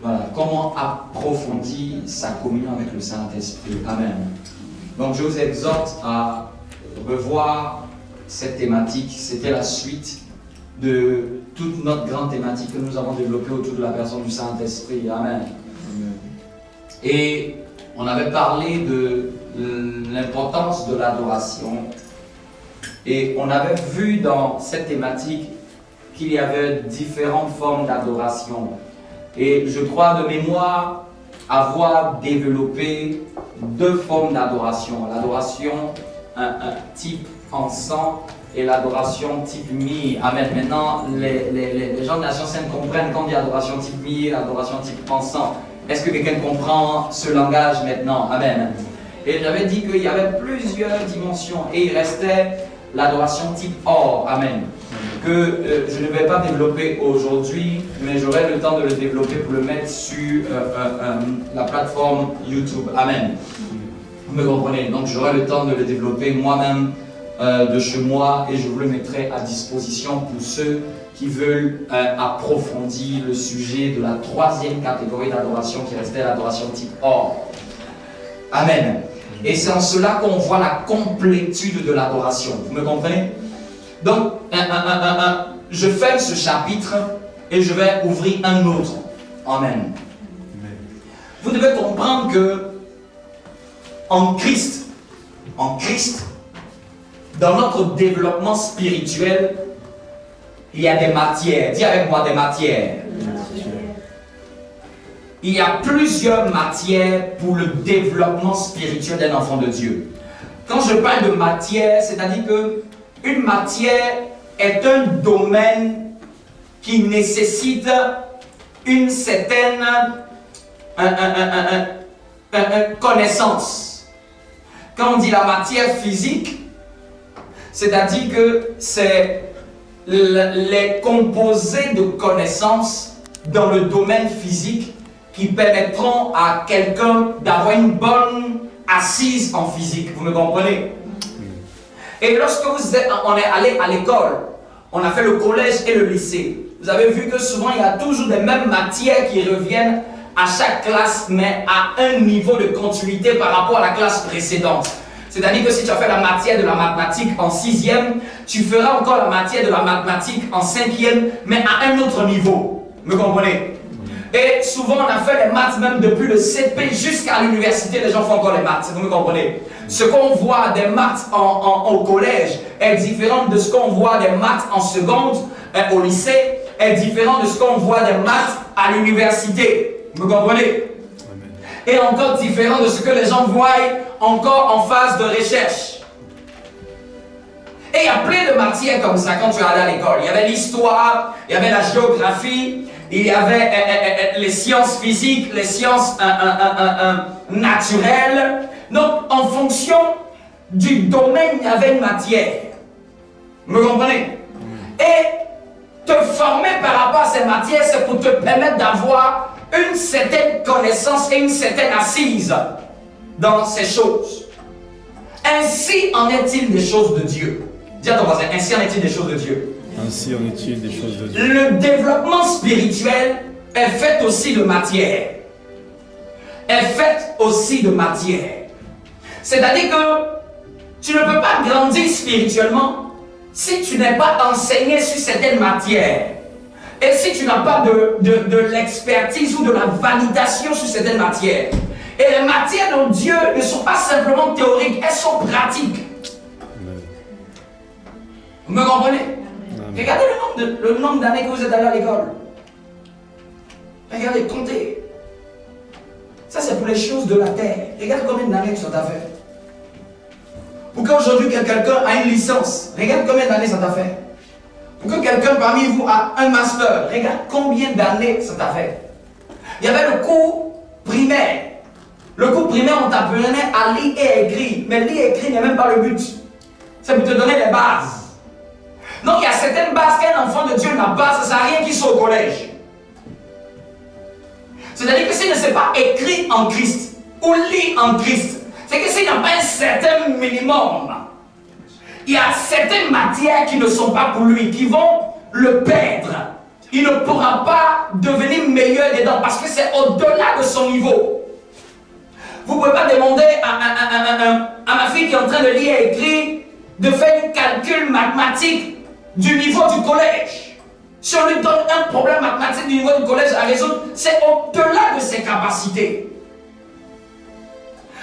Voilà, comment approfondir sa communion avec le Saint-Esprit. Amen. Donc je vous exhorte à revoir cette thématique. C'était la suite de toute notre grande thématique que nous avons développée autour de la personne du Saint-Esprit. Amen. Et on avait parlé de l'importance de l'adoration. Et on avait vu dans cette thématique qu'il y avait différentes formes d'adoration. Et je crois de mémoire avoir développé deux formes d'adoration. L'adoration type encens et l'adoration type myrrhe. Amen. Maintenant, les gens de la Nation Sainte comprennent quand on dit adoration type myrrhe, adoration type encens. Est-ce que quelqu'un comprend ce langage maintenant? Amen. Et j'avais dit qu'il y avait plusieurs dimensions et il restait l'adoration type or. Amen. Que je ne vais pas développer aujourd'hui, mais j'aurai le temps de le développer pour le mettre sur la plateforme YouTube. Amen. Vous me comprenez? Donc j'aurai le temps de le développer moi-même de chez moi et je vous le mettrai à disposition pour ceux qui veulent approfondir le sujet de la troisième catégorie d'adoration qui restait l'adoration type or. Amen. Et c'est en cela qu'on voit la complétude de l'adoration. Vous me comprenez? Donc, je ferme ce chapitre et je vais ouvrir un autre. Amen. Vous devez comprendre que en Christ, dans notre développement spirituel, il y a des matières. Dis avec moi des matières. Il y a plusieurs matières pour le développement spirituel d'un enfant de Dieu. Quand je parle de matière, c'est-à-dire que une matière est un domaine qui nécessite une certaine connaissance. Quand on dit la matière physique, c'est-à-dire que c'est les composés de connaissances dans le domaine physique qui permettront à quelqu'un d'avoir une bonne assise en physique. Vous me comprenez? Et lorsque on est allé à l'école, on a fait le collège et le lycée. Vous avez vu que souvent il y a toujours les mêmes matières qui reviennent à chaque classe, mais à un niveau de continuité par rapport à la classe précédente. C'est-à-dire que si tu as fait la matière de la mathématique en 6e, tu feras encore la matière de la mathématique en 5e, mais à un autre niveau. Vous me comprenez? Et souvent on a fait les maths même depuis le CP jusqu'à l'université, les gens font encore les maths. Vous me comprenez? Ce qu'on voit des maths au collège est différent de ce qu'on voit des maths en seconde, au lycée, est différent de ce qu'on voit des maths à l'université. Vous me comprenez? Et encore différent de ce que les gens voient encore en phase de recherche. Et il y a plein de matières comme ça quand tu es allé à l'école. Il y avait l'histoire, il y avait la géographie, il y avait les sciences physiques, les sciences naturelles. Donc, en fonction du domaine, il y avait une matière. Vous me comprenez? Et te former par rapport à ces matières, c'est pour te permettre d'avoir une certaine connaissance et une certaine assise dans ces choses. Ainsi en est-il des choses de Dieu. Dis à ton voisin, ainsi en est-il des choses de Dieu. Ainsi en est-il des choses de Dieu. Le développement spirituel est fait aussi de matière. Est fait aussi de matière. C'est-à-dire que tu ne peux pas grandir spirituellement si tu n'es pas enseigné sur certaines matières. Et si tu n'as pas de l'expertise ou de la validation sur certaines matières. Et les matières de Dieu ne sont pas simplement théoriques, elles sont pratiques. Amen. Vous me comprenez? Amen. Regardez le nombre d'années que vous êtes allé à l'école. Regardez, comptez. Ça c'est pour les choses de la terre. Regarde combien d'années ça t'a fait. Pour qu'aujourd'hui quelqu'un a une licence, regarde combien d'années ça t'a fait. Pour que quelqu'un parmi vous a un master, regarde combien d'années ça t'a fait. Il y avait le cours primaire. Le cours primaire, on t'apprenait à lire et écrire. Mais lire et écrire n'est même pas le but. C'est pour te donner les bases. Donc il y a certaines bases qu'un enfant de Dieu n'a pas, ça ne sert à rien qu'il soit au collège. C'est-à-dire que s'il ne sait pas écrire en Christ ou lire en Christ, c'est que s'il n'a pas un certain minimum. Il y a certaines matières qui ne sont pas pour lui, qui vont le perdre. Il ne pourra pas devenir meilleur dedans parce que c'est au-delà de son niveau. Vous ne pouvez pas demander à ma fille qui est en train de lire et écrire de faire un calcul mathématique du niveau du collège. Si on lui donne un problème mathématique du niveau du collège à résoudre, c'est au-delà de ses capacités.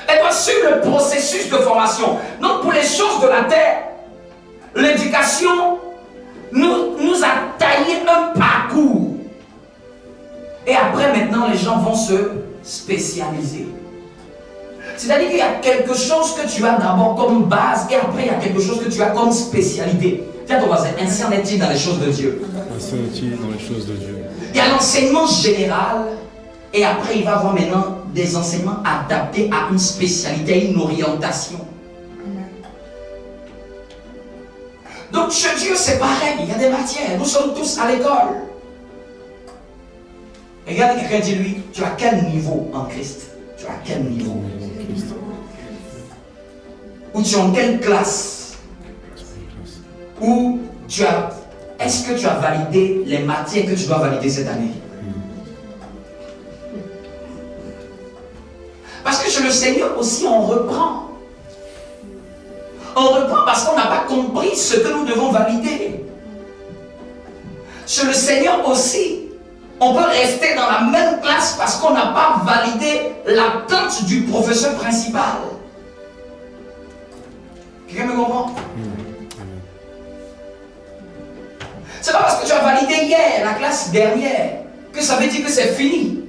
Elle doit suivre le processus de formation. Donc pour les choses de la terre, l'éducation nous a taillé un parcours. Et après maintenant, les gens vont se spécialiser. C'est-à-dire qu'il y a quelque chose que tu as d'abord comme base et après il y a quelque chose que tu as comme spécialité. Tiens ton voisin, ainsi en est-il dans les choses de Dieu. Ainsi en est-il dans les choses de Dieu. Il y a l'enseignement général et après il va avoir maintenant des enseignements adaptés à une spécialité, à une orientation. Donc chez Dieu c'est pareil, il y a des matières, nous sommes tous à l'école. Regarde quelqu'un, dis-lui, tu as quel niveau en Christ? Tu as quel niveau? Ou tu es en quelle classe? Ou tu as... Est-ce que tu as validé les matières que tu dois valider cette année? Parce que chez le Seigneur aussi on reprend. On reprend parce qu'on n'a pas compris ce que nous devons valider. Chez le Seigneur aussi, on peut rester dans la même classe parce qu'on n'a pas validé l'attente du professeur principal. Quelqu'un me comprend? C'est pas parce que tu as validé hier la classe dernière que ça veut dire que c'est fini.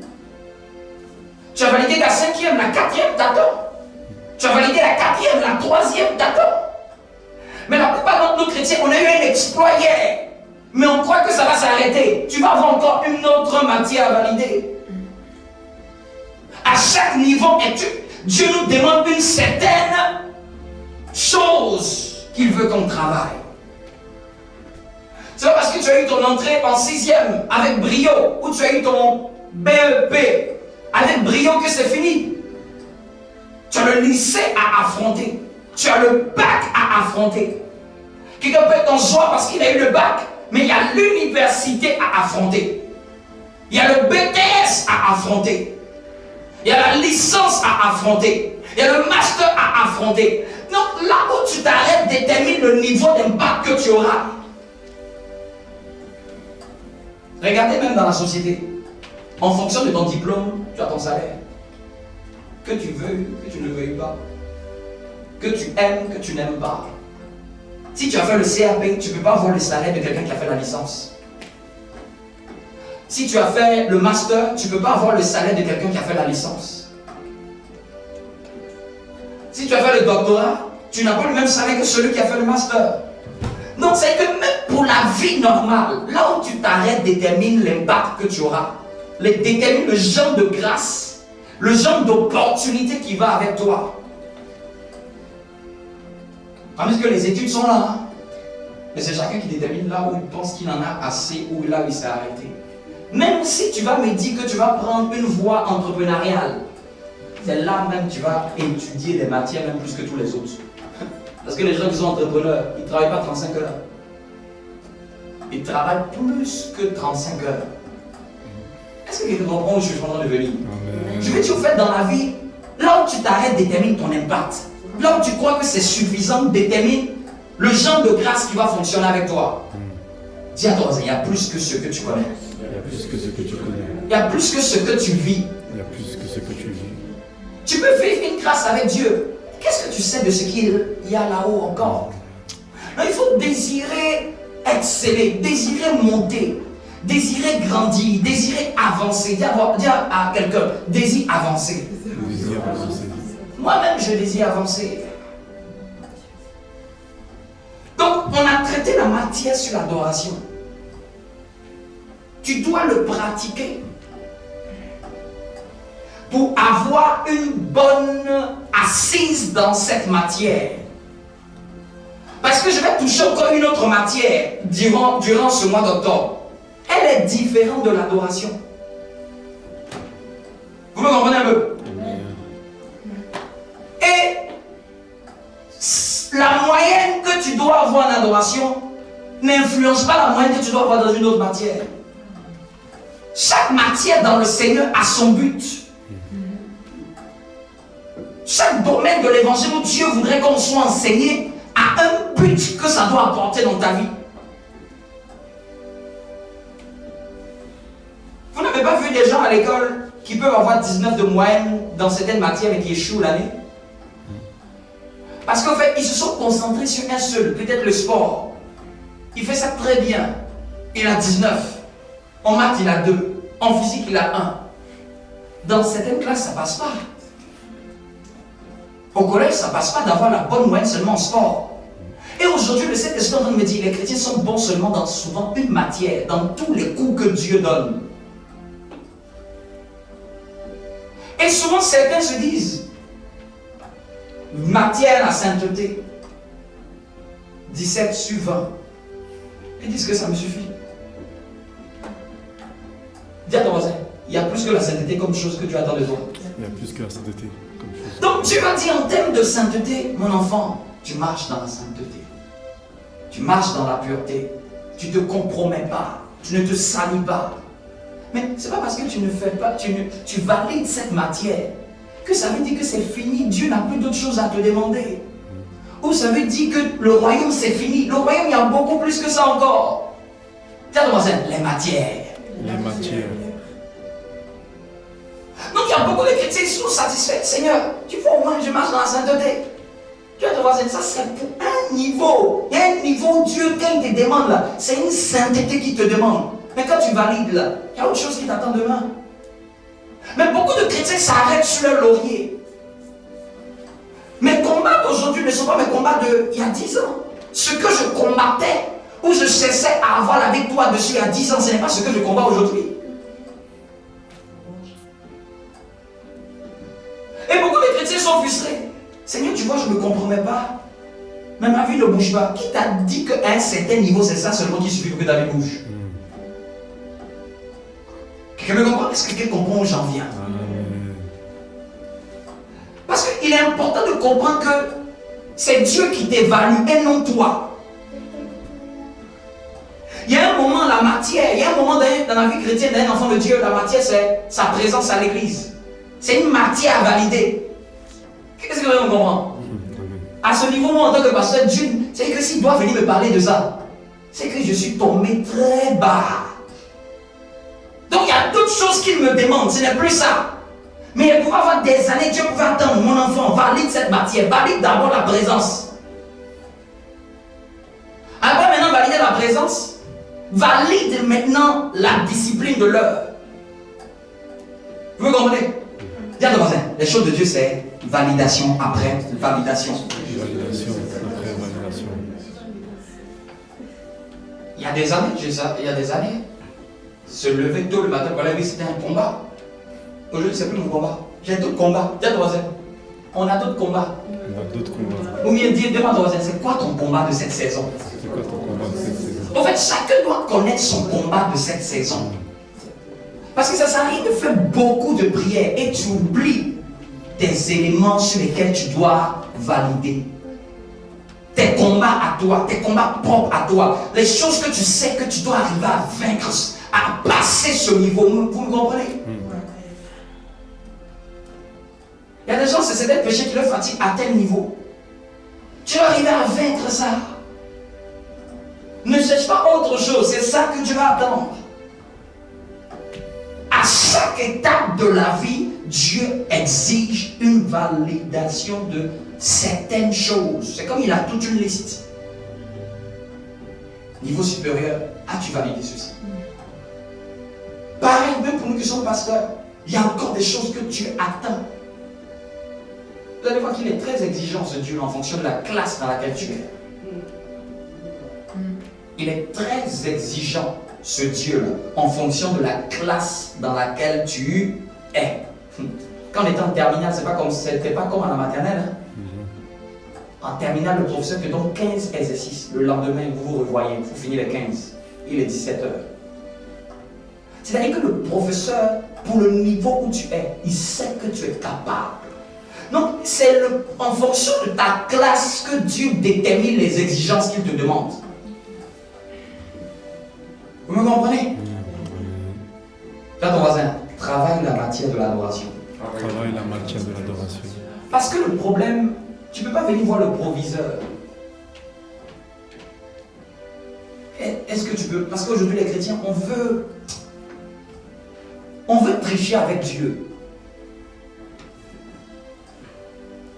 Tu as validé la 5e, la 4e, t'attends. Tu as validé la 4e, la 3e, t'attends. Mais la plupart d'entre nous chrétiens, on a eu un exploit hier. Mais on croit que ça va s'arrêter. Tu vas avoir encore une autre matière à valider. À chaque niveau étude, Dieu nous demande une certaine chose qu'il veut qu'on travaille. C'est pas parce que tu as eu ton entrée en 6e avec brio, ou tu as eu ton BEP avec brio que c'est fini. Tu as le lycée à affronter. Tu as le bac à affronter. Quelqu'un peut être en joie parce qu'il a eu le bac, mais il y a l'université à affronter. Il y a le BTS à affronter. Il y a la licence à affronter. Il y a le master à affronter. Donc là où tu t'arrêtes détermine le niveau d'impact que tu auras. Regardez même dans la société. En fonction de ton diplôme, tu as ton salaire. Que tu veuilles, que tu ne veuilles pas. Que tu aimes, que tu n'aimes pas. Si tu as fait le CAP, tu ne peux pas avoir le salaire de quelqu'un qui a fait la licence. Si tu as fait le master, tu ne peux pas avoir le salaire de quelqu'un qui a fait la licence. Si tu as fait le doctorat, tu n'as pas le même salaire que celui qui a fait le master. Donc c'est que même pour la vie normale, là où tu t'arrêtes détermine l'impact que tu auras. Détermine le genre de grâce, le genre d'opportunité qui va avec toi. Tandis que les études sont là. Mais c'est chacun qui détermine là où il pense qu'il en a assez ou là où il s'est arrêté. Même si tu vas me dire que tu vas prendre une voie entrepreneuriale, c'est là même que tu vas étudier des matières même plus que tous les autres. Parce que les gens qui sont entrepreneurs, ils ne travaillent pas 35 heures. Ils travaillent plus que 35 heures. Est-ce que quelqu'un comprend où je suis en train de venir? Je vais dire au fait dans la vie, là où tu t'arrêtes détermine ton impact. Là où tu crois que c'est suffisant détermine le genre de grâce qui va fonctionner avec toi. Dis à toi, il y a plus que ce que tu connais. Il y a plus que ce que tu connais. Il y a plus que ce que tu vis. Il y a plus que ce que tu vis. Tu peux vivre une grâce avec Dieu. Qu'est-ce que tu sais de ce qu'il y a là-haut encore? Non, il faut désirer exceller, désirer monter, désirer grandir, désirer avancer. Dis à quelqu'un, désire avancer. Désir avancer. Moi-même, je désire avancer. Donc, on a traité la matière sur l'adoration. Tu dois le pratiquer pour avoir une bonne assise dans cette matière. Parce que je vais toucher encore une autre matière durant ce mois d'octobre. Elle est différente de l'adoration. Vous me comprenez un peu? Et tu dois avoir en adoration n'influence pas la moyenne que tu dois avoir dans une autre matière. Chaque matière dans le Seigneur a son but. Chaque domaine de l'évangile où Dieu voudrait qu'on soit enseigné a un but que ça doit apporter dans ta vie. Vous n'avez pas vu des gens à l'école qui peuvent avoir 19 de moyenne dans certaines matières et qui échouent l'année? Parce qu'en fait, ils se sont concentrés sur un seul, peut-être le sport. Il fait ça très bien. Il a 19. En maths, il a 2. En physique, il a 1. Dans certaines classes, ça ne passe pas. Au collège, ça ne passe pas d'avoir la bonne moyenne seulement en sport. Et aujourd'hui, le Saint-Esprit est en train de me dire, les chrétiens sont bons seulement dans souvent une matière, dans tous les cours que Dieu donne. Et souvent, certains se disent, matière, la sainteté, 17 sur 20. Ils disent que ça me suffit. Dis à ton voisin, il y a plus que la sainteté comme chose que Dieu attend de toi. Il y a plus que la sainteté comme chose. Donc Dieu va dire en termes de sainteté, mon enfant, tu marches dans la sainteté. Tu marches dans la pureté. Tu ne te compromets pas. Tu ne te salis pas. Mais ce n'est pas parce que tu ne fais pas, tu valides cette matière, que ça veut dire que c'est fini. Dieu n'a plus d'autre chose à te demander. Ou ça veut dire que le royaume c'est fini. Le royaume, il y a beaucoup plus que ça encore. Tiens, voisin, les matières. Les matières. Donc il y a beaucoup de chrétiens qui sont satisfaits. Seigneur, tu vois au moins je marche dans la sainteté. Tu vas te voir, ça c'est pour un niveau. Il y a un niveau où Dieu, quand il te demande là, c'est une sainteté qui te demande. Mais quand tu valides là, il y a autre chose qui t'attend demain. Mais beaucoup de chrétiens s'arrêtent sur leur laurier. Mes combats d'aujourd'hui ne sont pas mes combats d'il y a 10 ans. Ce que je combattais, où je cessais à avoir la victoire dessus il y a 10 ans, ce n'est pas ce que je combats aujourd'hui. Et beaucoup de chrétiens sont frustrés. Seigneur, tu vois, je ne me compromets pas. Mais ma vie ne bouge pas. Qui t'a dit qu'à un certain niveau, c'est ça seulement qui suffit pour que ta vie bouge? Quelqu'un me comprend? Est-ce que quelqu'un comprend où j'en viens? Parce qu'il est important de comprendre que c'est Dieu qui t'évalue et non toi. Il y a un moment, la matière, il y a un moment dans la vie chrétienne d'un enfant de Dieu, la matière c'est sa présence à l'église. C'est une matière à valider. Qu'est-ce que vous comprenez? À ce niveau, moi, en tant que pasteur, Dieu, c'est que s'il doit venir me parler de ça, c'est que je suis tombé très bas. Donc il y a d'autres choses qu'il me demande, ce n'est plus ça. Mais il pouvait avoir des années, Dieu pouvait attendre, mon enfant, valide cette matière, valide d'abord la présence. Après maintenant valider la présence, valide maintenant la discipline de l'heure. Vous comprenez? Dis à ton voisin, les choses de Dieu c'est validation après validation. Validation après validation. Il y a des années, se lever tôt le matin pour aller, c'était un combat. Aujourd'hui, c'est plus mon combat. J'ai d'autres combats. Dis à ton voisin, on a d'autres combats. On a d'autres combats. Ou bien demande à ton voisin, c'est quoi ton combat de cette saison? C'est quoi ton combat de cette saison? En fait, chacun doit connaître son combat de cette saison. Parce que ça sert à rien de faire beaucoup de prières et tu oublies des éléments sur lesquels tu dois valider. Tes combats à toi, tes combats propres à toi, les choses que tu sais que tu dois arriver à vaincre, à passer ce niveau. Vous me comprenez? Il y a des gens, c'est certains péchés qui leur fatiguent à tel niveau. Tu dois arriver à vaincre ça. Ne cherche pas autre chose, c'est ça que tu vas attendre. À chaque étape de la vie, Dieu exige une validation de certaines choses. C'est comme il a toute une liste. Niveau supérieur, as-tu validé ceci? Pareil, même pour nous qui sommes pasteurs, il y a encore des choses que Dieu attend. Vous allez voir qu'il est très exigeant, ce Dieu, en fonction de la classe dans laquelle tu es. Il est très exigeant, ce Dieu-là, en fonction de la classe dans laquelle tu es. Quand on était en terminale, c'était pas comme à la maternelle. Hein? En terminale, le professeur te donne 15 exercices. Le lendemain, vous vous revoyez, vous finissez les 15. Il est 17 h. C'est-à-dire que le professeur, pour le niveau où tu es, il sait que tu es capable. Donc, c'est en fonction de ta classe que Dieu détermine les exigences qu'il te demande. Vous me comprenez? Là, ton voisin, travaille la matière de l'adoration. Travaille la matière de l'adoration. Parce que le problème, tu ne peux pas venir voir le proviseur. Est-ce que tu peux? Parce qu'aujourd'hui, les chrétiens, on veut tricher avec Dieu.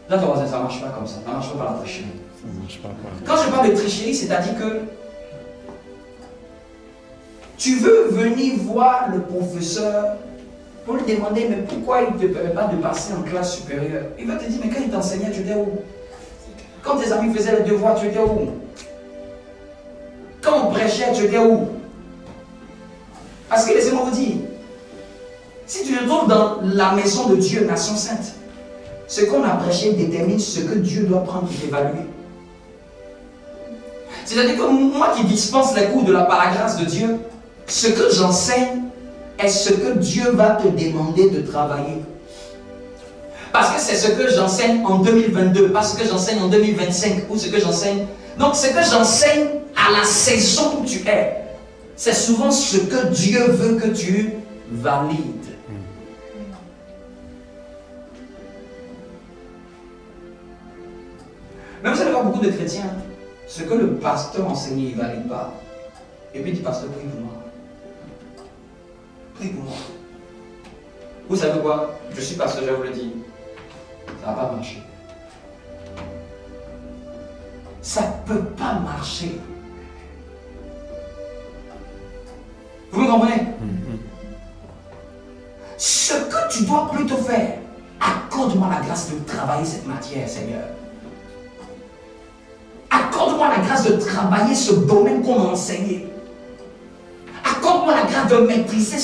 Là, ton voisin, ça ne marche pas comme ça. Ça ne marche pas par la tricherie. Ça ne marche pas. Quand je parle de tricherie, c'est-à-dire que tu veux venir voir le professeur pour lui demander, mais pourquoi il ne te permet pas de passer en classe supérieure? Il va te dire, mais quand il t'enseignait, tu étais où? Quand tes amis faisaient les devoirs, tu étais où? Quand on prêchait, tu étais où? Parce que laissez-moi vous dire, si tu te trouves dans la maison de Dieu, nation sainte, ce qu'on a prêché détermine ce que Dieu doit prendre et évaluer. C'est-à-dire que moi qui dispense les cours par la grâce de Dieu, ce que j'enseigne est ce que Dieu va te demander de travailler. Parce que c'est ce que j'enseigne en 2022, pas ce que j'enseigne en 2025 ou ce que j'enseigne. Donc ce que j'enseigne à la saison où tu es, c'est souvent ce que Dieu veut que tu valides. Mais vous allez voir beaucoup de chrétiens, ce que le pasteur enseigne, il ne valide pas. Et puis il dit, pasteur, prie pour moi. Prie pour moi. Vous savez quoi? Je suis pasteur, je vous le dis. Ça ne va pas marcher. Ça ne peut pas marcher. Vous me comprenez? Ce que tu dois plutôt faire, accorde-moi la grâce de travailler cette matière, Seigneur. Accorde-moi la grâce de travailler ce domaine qu'on m'a enseigné. Accorde-moi la grâce de maîtriser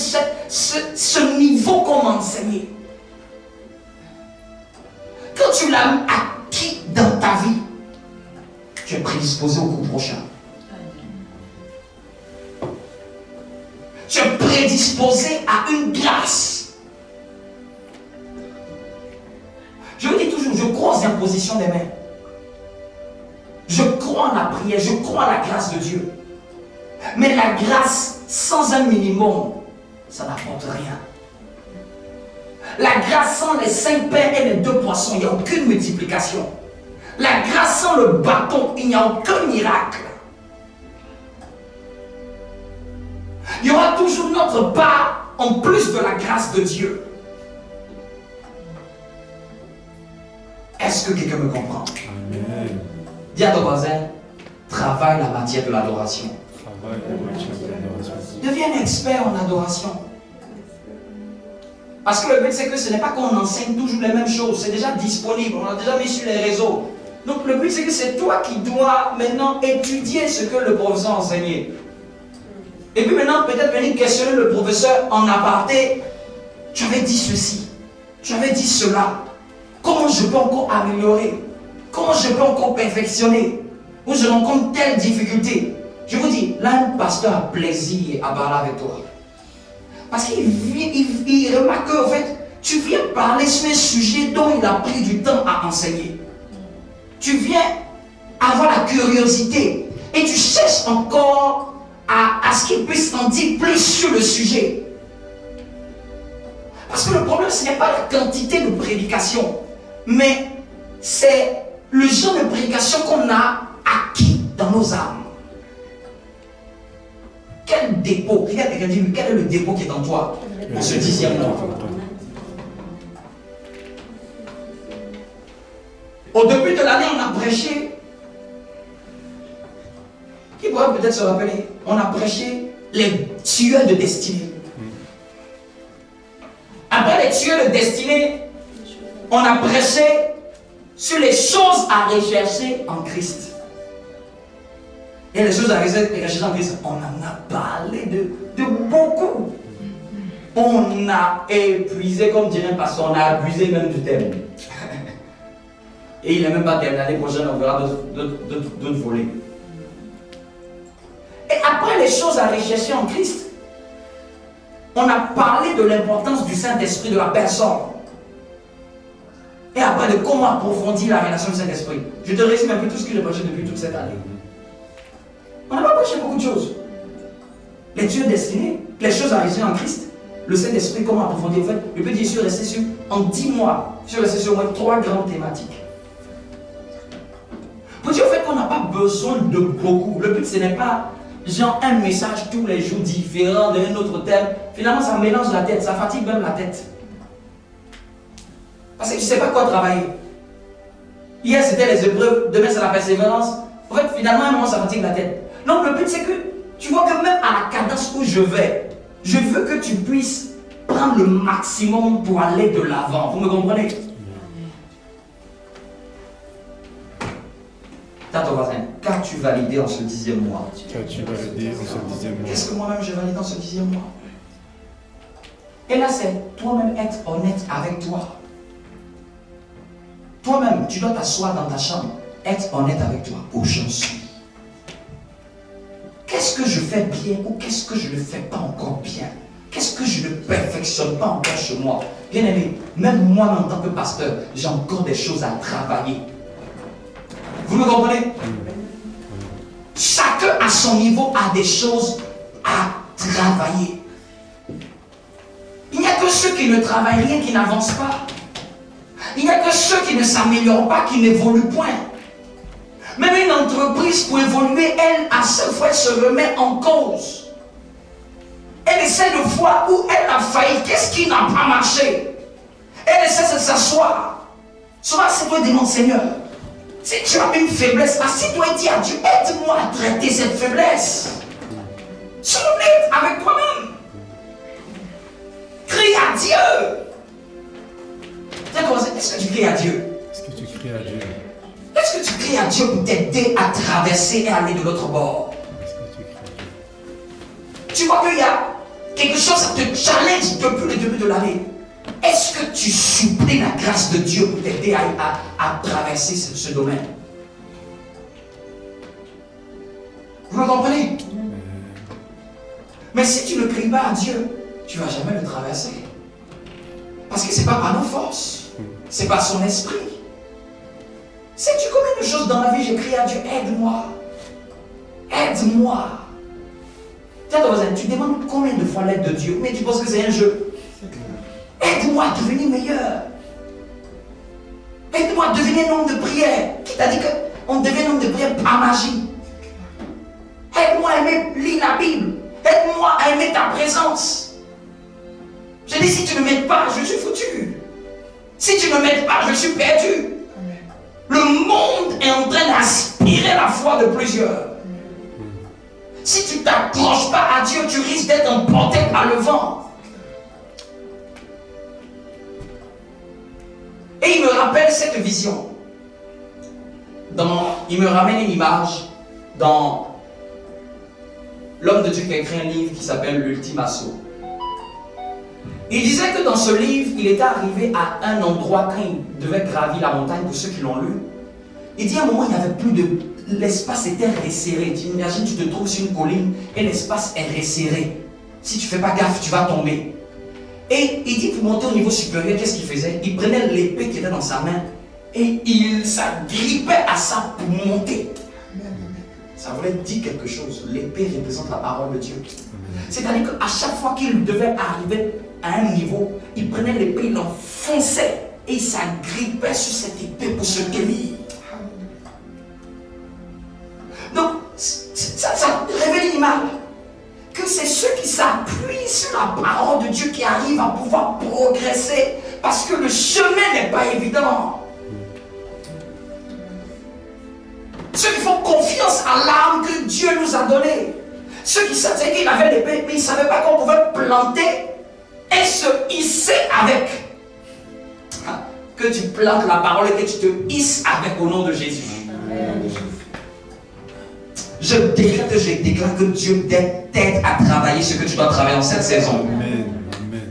ce niveau qu'on m'a enseigné. Quand tu l'as acquis dans ta vie, tu es prédisposé au coup prochain. Tu es prédisposé à une grâce. Je vous dis toujours, je crois aux impositions des mains. Je crois en la prière, je crois en la grâce de Dieu. Mais la grâce sans un minimum, ça n'apporte rien. La grâce sans les 5 pains et les 2 poissons, il n'y a aucune multiplication. La grâce sans le bâton, il n'y a aucun miracle. Il y aura toujours notre part en plus de la grâce de Dieu. Est-ce que quelqu'un me comprend? Amen. Dis à ton voisin, travaille la matière de l'adoration. Travaille la matière de l'adoration. Deviens un expert en adoration. Parce que le but, c'est que ce n'est pas qu'on enseigne toujours les mêmes choses. C'est déjà disponible. On l'a déjà mis sur les réseaux. Donc le but, c'est que c'est toi qui dois maintenant étudier ce que le professeur a enseigné. Et puis maintenant, peut-être venir questionner le professeur en aparté. Tu avais dit ceci. Tu avais dit cela. Comment je peux encore améliorer? Comment je peux encore perfectionner? Où je rencontre telle difficulté? Je vous dis, là, un pasteur a plaisir à parler avec toi. Parce qu'il remarque qu'en fait, tu viens parler sur un sujet dont il a pris du temps à enseigner. Tu viens avoir la curiosité et tu cherches encore à ce qu'il puisse en dire plus sur le sujet. Parce que le problème, ce n'est pas la quantité de prédication, mais c'est le genre de prédication qu'on a acquis dans nos âmes. Quel dépôt? Regarde quelqu'un dit, quel est le dépôt qui est en toi en ce 10e mois? Au début de l'année, on a prêché. Qui pourrait peut-être se rappeler? On a prêché les tueurs de destinée. Après les tueurs de destinée, on a prêché sur les choses à rechercher en Christ. Et les choses à rechercher en Christ, on en a parlé de beaucoup. On a épuisé, comme dirait un pasteur, on a abusé même du thème. Et il n'est même pas terminé. L'année prochaine, on verra d'autres volets. Et après les choses à rechercher en Christ, on a parlé de l'importance du Saint-Esprit, de la personne. Et après, de comment approfondir la relation du Saint-Esprit. Je te résume un peu tout ce que j'ai prêché depuis toute cette année. On n'a pas prêché beaucoup de choses. Les dieux destinés, les choses à réaliser en Christ, le Saint-Esprit, comment approfondir. En fait, le petit Jésus est resté sur, en 10 mois, je suis resté sur au moins 3 grandes thématiques. Pour dire au fait qu'on n'a pas besoin de beaucoup. Le but, ce n'est pas genre un message tous les jours différent d'un autre thème. Finalement, ça mélange la tête, ça fatigue même la tête. Parce que tu ne sais pas quoi travailler. Hier, c'était les épreuves, demain, c'est la persévérance. En fait, finalement, à un moment, ça fatigue la tête. Donc, le but, c'est que tu vois que même à la cadence où je vais, je veux que tu puisses prendre le maximum pour aller de l'avant. Vous me comprenez? T'as ton voisin, qu'as-tu validé en ce 10e mois? Qu'as-tu validé en ce 10e mois? Qu'est-ce que moi-même j'ai validé en ce 10e mois? Et là, c'est toi-même être honnête avec toi. Toi-même, tu dois t'asseoir dans ta chambre, être honnête avec toi. Où j'en suis? Qu'est-ce que je fais bien ou qu'est-ce que je ne fais pas encore bien? Qu'est-ce que je ne perfectionne pas encore chez moi? Bien aimé, même moi en tant que pasteur, j'ai encore des choses à travailler. Vous me comprenez? Chacun à son niveau a des choses à travailler. Il n'y a que ceux qui ne travaillent rien qui n'avancent pas. Il n'y a que ceux qui ne s'améliorent pas qui n'évoluent point. Même une entreprise pour évoluer, elle, à chaque fois, elle se remet en cause. Elle essaie de voir où elle a failli, qu'est-ce qui n'a pas marché. Elle essaie de s'asseoir. Souvent, c'est toi qui demandes, Seigneur, si tu as une faiblesse, assis-toi et dis à Dieu, aide-moi à traiter cette faiblesse. Sois honnête avec toi-même. Crie à Dieu. Est-ce que tu cries à Dieu? Est-ce que tu cries à Dieu? Est-ce que tu cries à Dieu pour t'aider à traverser et aller de l'autre bord? Est-ce que tu cries à Dieu? Tu vois qu'il y a quelque chose qui te challenge depuis le début de l'année. Est-ce que tu supplies la grâce de Dieu pour t'aider à traverser ce domaine? Vous me comprenez? Mais si tu ne cries pas à Dieu, tu ne vas jamais le traverser. Parce que ce n'est pas par nos forces. C'est par son esprit. Sais-tu combien de choses dans ma vie j'ai crié à Dieu? Aide-moi. Aide-moi. Tu demandes combien de fois l'aide de Dieu, mais tu penses que c'est un jeu. Aide-moi à devenir meilleur. Aide-moi à devenir un homme de prière. Qui t'a dit qu'on devient un homme de prière par magie? Aide-moi à aimer lire la Bible. Aide-moi à aimer ta présence. Je dis, si tu ne m'aides pas, je suis foutu. Si tu ne m'aides pas, je suis perdu. Le monde est en train d'aspirer la foi de plusieurs. Si tu ne t'approches pas à Dieu, tu risques d'être emporté par le vent. Et il me rappelle cette vision. Il me ramène une image dans l'homme de Dieu qui a écrit un livre qui s'appelle L'Ultime Assaut. Il disait que dans ce livre, il était arrivé à un endroit quand il devait gravir la montagne, pour ceux qui l'ont lu. Il dit à un moment, il n'y avait plus de... L'espace était resserré. Tu imagines, tu te trouves sur une colline et l'espace est resserré. Si tu ne fais pas gaffe, tu vas tomber. Et il dit pour monter au niveau supérieur, qu'est-ce qu'il faisait? Il prenait l'épée qui était dans sa main et il s'agrippait à ça pour monter. Ça voulait dire quelque chose. L'épée représente la parole de Dieu. C'est-à-dire qu'à chaque fois qu'il devait arriver à un niveau, il prenait l'épée, il l'enfonçait et il s'agrippait sur cette épée pour se tenir. Donc, ça révèle une image que c'est ceux qui s'appuient sur la parole de Dieu qui arrivent à pouvoir progresser parce que le chemin n'est pas évident. Ceux qui font confiance à l'arme que Dieu nous a donnée. Ceux qui savaient qu'il avait l'épée, mais ils ne savaient pas qu'on pouvait planter et se hisser avec. Que tu plantes la parole et que tu te hisses avec au nom de Jésus. Amen. Je déclare que Dieu t'aide à travailler ce que tu dois travailler en cette saison. Amen. Amen.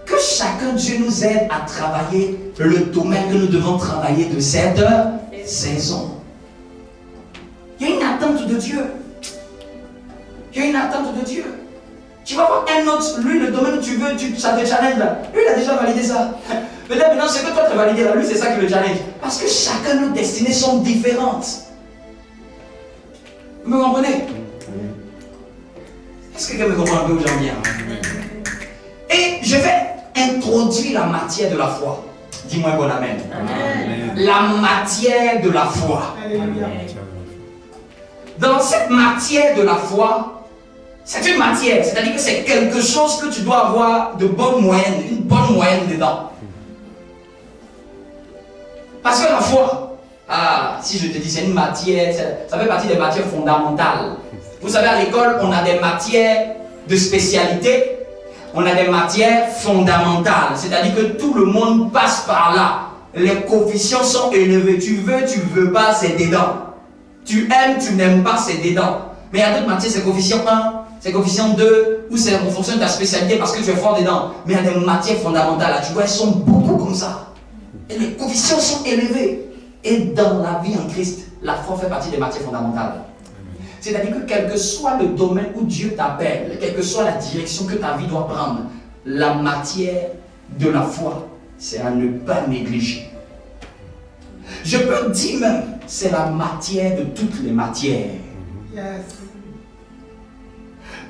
Que chacun Dieu nous aide à travailler le domaine que nous devons travailler de cette saison. Il y a une attente de Dieu. Il y a une attente de Dieu. Tu vas voir un autre, lui, le domaine où tu veux, ça te challenge là. Lui, il a déjà validé ça. Peut-être maintenant, c'est que toi, tu as validé là. Lui, c'est ça qui le challenge. Parce que chacun, nos destinées sont différentes. Vous me comprenez? Est-ce que quelqu'un me comprend un peu où j'en viens? Et je vais introduire la matière de la foi. Dis-moi un bon amen. Amen. La matière de la foi. Dans cette matière de la foi, c'est une matière, c'est-à-dire que c'est quelque chose que tu dois avoir de bonne moyenne, une bonne moyenne dedans. Parce que la foi, si je te dis c'est une matière, ça fait partie des matières fondamentales. Vous savez, à l'école, on a des matières de spécialité, on a des matières fondamentales, c'est-à-dire que tout le monde passe par là. Les coefficients sont élevés, tu veux pas, c'est dedans. Tu aimes, tu n'aimes pas, c'est dedans. Mais il y a d'autres matières, c'est coefficient 1, c'est coefficient 2, ou c'est en fonction de ta spécialité parce que tu es fort dedans. Mais il y a des matières fondamentales, là, tu vois, elles sont beaucoup comme ça. Et les coefficients sont élevés. Et dans la vie en Christ, la foi fait partie des matières fondamentales. C'est-à-dire que quel que soit le domaine où Dieu t'appelle, quelle que soit la direction que ta vie doit prendre, la matière de la foi, c'est à ne pas négliger. Je peux dire même, c'est la matière de toutes les matières.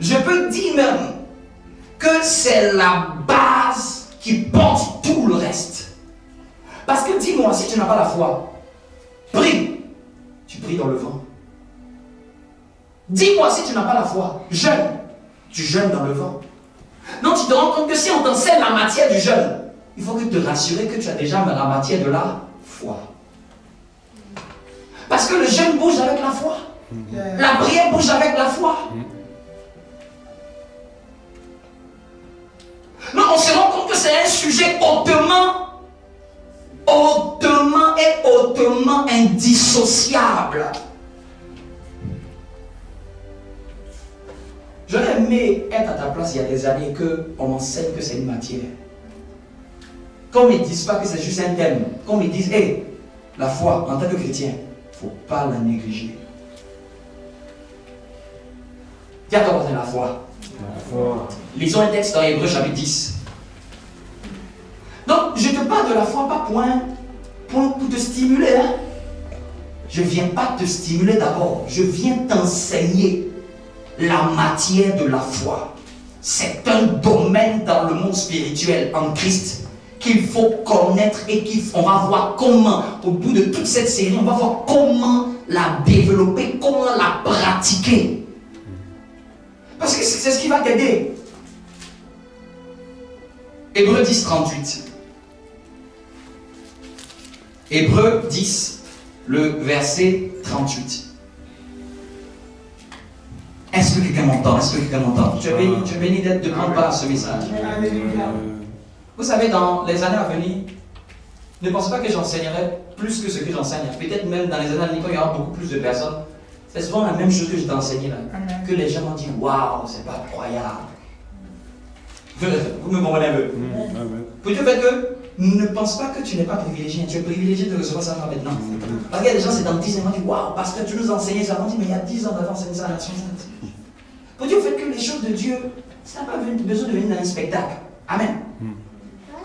Je peux dire même que c'est la base qui porte tout le reste. Parce que dis-moi, si tu n'as pas la foi, prie. Tu pries dans le vent. Dis-moi, si tu n'as pas la foi, jeûne. Tu jeûnes dans le vent. Non, tu te rends compte que si on t'enseigne la matière du jeûne, il faut que te rassurer que tu as déjà la matière de la foi. Parce que le jeûne bouge avec la foi. La prière bouge avec la foi. Non, on se rend compte que c'est un sujet hautement indissociable. J'aurais aimé être à ta place il y a des années qu'on m'enseigne que c'est une matière. Qu'on ne me dise pas que c'est juste un thème. Qu'on me dise, hé, la foi, en tant que chrétien, il ne faut pas la négliger. Dis à ton voisin la foi. Lisons un texte dans Hébreux chapitre 10. Donc, je te parle de la foi, pas pour te stimuler. Hein? Je ne viens pas te stimuler d'abord. Je viens t'enseigner la matière de la foi. C'est un domaine dans le monde spirituel en Christ qu'il faut connaître et qu'on va voir comment, au bout de toute cette série, on va voir comment la développer, comment la pratiquer. Parce que c'est ce qui va t'aider. Hébreux 10, 38. Hébreux 10, le verset 38. Est-ce que quelqu'un m'entend? Est-ce que quelqu'un m'entend? Tu es béni de prendre part à ce message. Vous savez, dans les années à venir, ne pensez pas que j'enseignerai plus que ce que j'enseigne. Peut-être même dans les années à venir, quand il y aura beaucoup plus de personnes, c'est souvent la même chose que je t'ai enseigné là. Que les gens m'ont dit, waouh, c'est pas croyable. Vous me comprenez un peu? Pour dire que ne pense pas que tu n'es pas privilégié. Tu es privilégié de recevoir ça maintenant. Parce qu'il y a des gens, c'est dans 10 ans, ils m'ont dit, waouh, parce que tu nous as enseigné ça. Ils m'ont dit, mais il y a 10 ans d'avant, c'est ça à la Nation Sainte. Pour dire au fait que les choses de Dieu, ça n'a pas besoin de venir dans un spectacle. Amen.